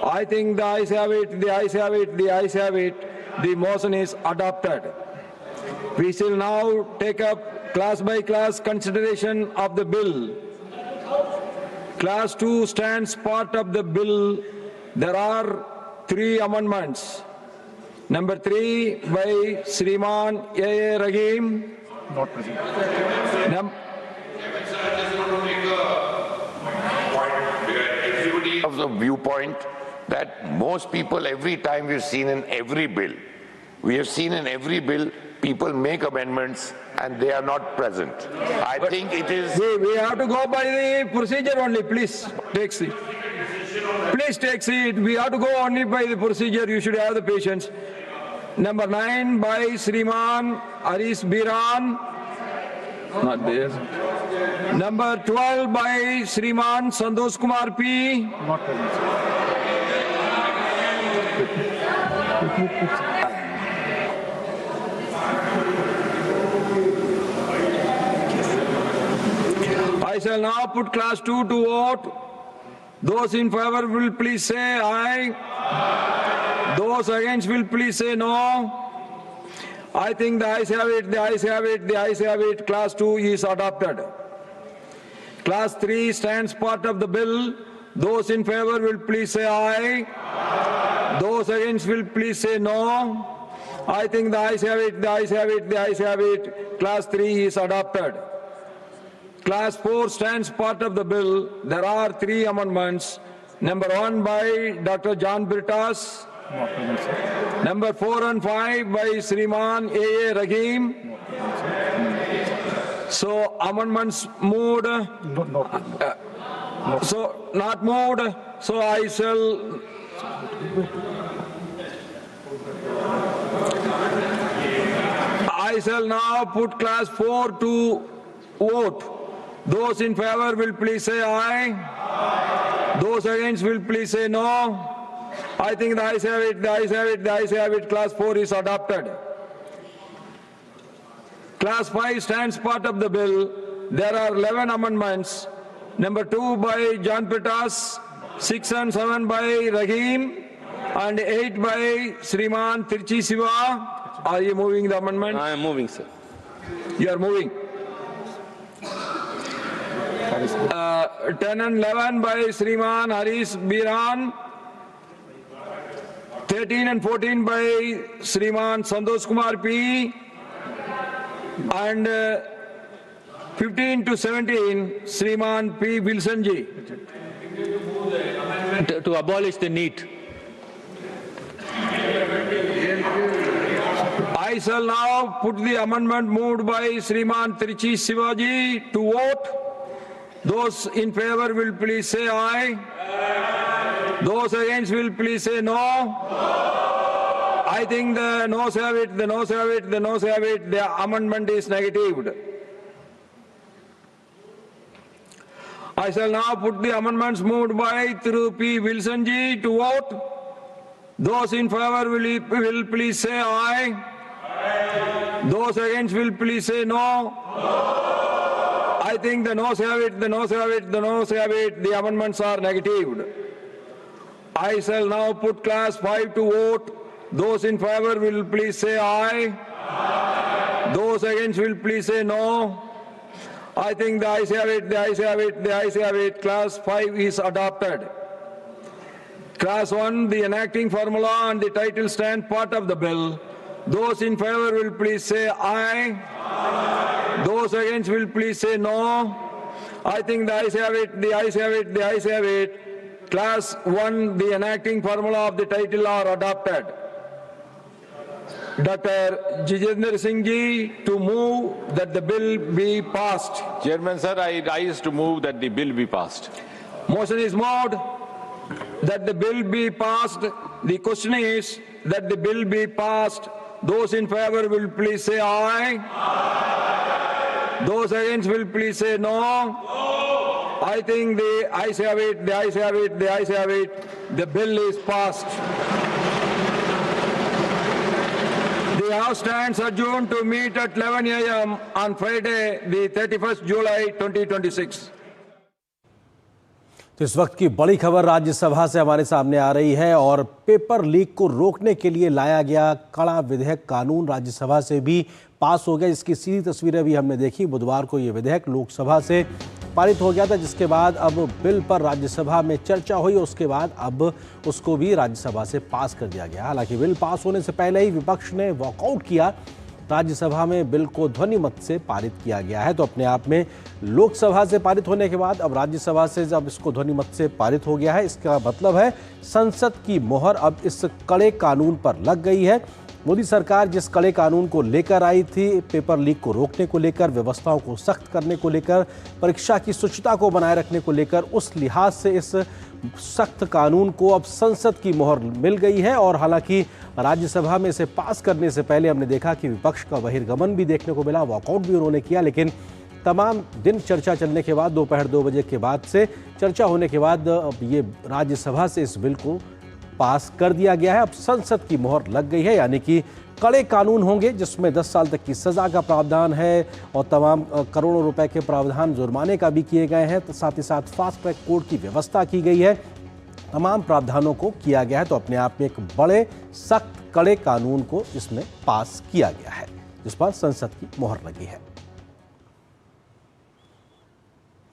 [SPEAKER 8] I think the ayes have it, the ayes have it, the ayes have it. The motion is adopted. We shall now take up class by class consideration of the bill. Class 2 stands part of the bill. There are 3 amendments. Number 3 by Shriman A.A. Rahim. Not present.
[SPEAKER 12] Of the viewpoint that most people, every time we've seen in every bill, people make amendments and they are not present. I think it is...
[SPEAKER 8] We have to go by the procedure only. Please take seat. Please take seat. We have to go only by the procedure. You should have the patience. Number 9 by Shriman Aris Biran. Not there. Number 12 by Shriman Santosh Kumar P. Not present. I shall now put class 2 to vote. Those in favor will please say aye. Aye. Those against will please say no. I think the ayes have it, the ayes have it, the ayes have it. Class 2 is adopted. Class 3 stands part of the bill. Those in favor will please say aye. Aye. Those against will please say no. I think the ayes have it, the ayes have it, the ayes have it. Class 3 is adopted. Class 4 stands part of the bill. There are 3 amendments. Number 1 by Dr. John Britas. Number 4 and 5 by Shriman A.A. Rahim. So amendments moved. So not moved. So I shall now put class 4 to vote. Those in favor will please say aye. Aye. Those against will please say no. I think the ayes have it, the ayes have it, the ayes have it. Class 4 is adopted. Class 5 stands part of the bill. There are 11 amendments. Number 2 by John Pitas, 6 and 7 by Rahim, and 8 by Shriman Tirchi Siva. Are you moving the amendment?
[SPEAKER 13] I am moving, sir.
[SPEAKER 8] You are moving. 10 and 11 by Shriman Haris Biran. 13 and 14 by Shriman Santosh Kumar P. And 15 to 17, Shriman P. Wilson Ji.
[SPEAKER 13] To abolish the NEET.
[SPEAKER 8] I shall now put the amendment moved by Shriman Tirchi Sivaji to vote. Those in favor will please say aye. Aye. Those against will please say no. I think the noes have it, the noes have it, the noes have it. The amendment is negatived. I shall now put the amendments moved by through P. Wilson ji to vote. Those in favor will please say aye. Those against will please say no. I think the noes have it, the noes have it, the noes have it. The amendments are negatived. I shall now put class 5 to vote. Those in favor will please say aye. Those against will please say no. I think the ayes have it, the ayes have it, the ayes have it. Class 5 is adopted. Class 1, the enacting formula and the title stand part of the bill. Those in favor will please say aye. Those against will please say no. I think the ayes have it, the ayes have it, the ayes have it. Class 1, the enacting formula of the title are adopted. Dr. Jitendra Singh ji to move that the bill be passed.
[SPEAKER 26] Chairman sir, I rise to move that the bill be passed.
[SPEAKER 8] Motion is moved that the bill be passed. The question is that the bill be passed. Those in favor will please say aye. Those against will please say no. I think the ayes have it, the ayes have it, the ayes have it. The bill is passed. The House stands adjourned to meet at 11 a.m. on Friday, the 31st July 2026.
[SPEAKER 1] तो इस वक्त की बड़ी खबर राज्यसभा से हमारे सामने आ रही है और पेपर लीक को रोकने के लिए लाया गया कड़ा विधेयक कानून राज्यसभा से भी पास हो गया। इसकी सीधी तस्वीरें भी हमने देखी। बुधवार को ये विधेयक लोकसभा से पारित हो गया था, जिसके बाद अब बिल पर राज्यसभा में चर्चा हुई। उसके बाद अब उसको भी राज्यसभा से पास कर दिया गया। हालांकि बिल पास होने से पहले ही विपक्ष ने वॉकआउट किया। राज्यसभा में बिल को ध्वनि मत से पारित किया गया है। तो अपने आप में लोकसभा से पारित होने के बाद अब राज्यसभा से जब इसको ध्वनि मत से पारित हो गया है, इसका मतलब है संसद की मोहर अब इस कड़े कानून पर लग गई है। मोदी सरकार जिस कड़े कानून को लेकर आई थी, पेपर लीक को रोकने को लेकर, व्यवस्थाओं को सख्त करने को लेकर, परीक्षा की शुचिता को बनाए रखने को लेकर, उस लिहाज से इस सख्त कानून को अब संसद की मोहर मिल गई है। और हालांकि राज्यसभा में इसे पास करने से पहले हमने देखा कि विपक्ष का बहिर्गमन भी देखने को मिला, वॉकआउट भी उन्होंने किया। लेकिन तमाम दिन चर्चा चलने के बाद दोपहर 2 बजे के बाद से चर्चा होने के बाद अब ये राज्यसभा से इस बिल को पास कर दिया गया है। अब संसद की मोहर लग गई है, यानी कि कड़े कानून होंगे जिसमें 10 साल तक की सजा का प्रावधान है और तमाम करोड़ों रुपए के प्रावधान जुर्माने का भी किए गए हैं। तो साथ ही साथ फास्ट ट्रैक कोर्ट की व्यवस्था की गई है, तमाम प्रावधानों को किया गया है। तो अपने आप में एक बड़े सख्त कड़े कानून को इसमें पास किया गया है, जिस पर संसद की मोहर लगी है।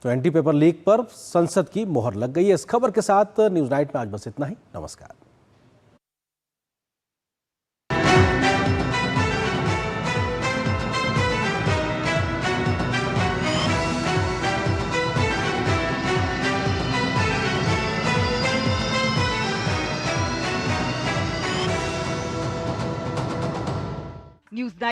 [SPEAKER 1] तो एंटी पेपर लीक पर संसद की मोहर लग गई है। इस खबर के साथ न्यूज़ नाइट में आज बस इतना ही। नमस्कार।
[SPEAKER 2] न्यूज़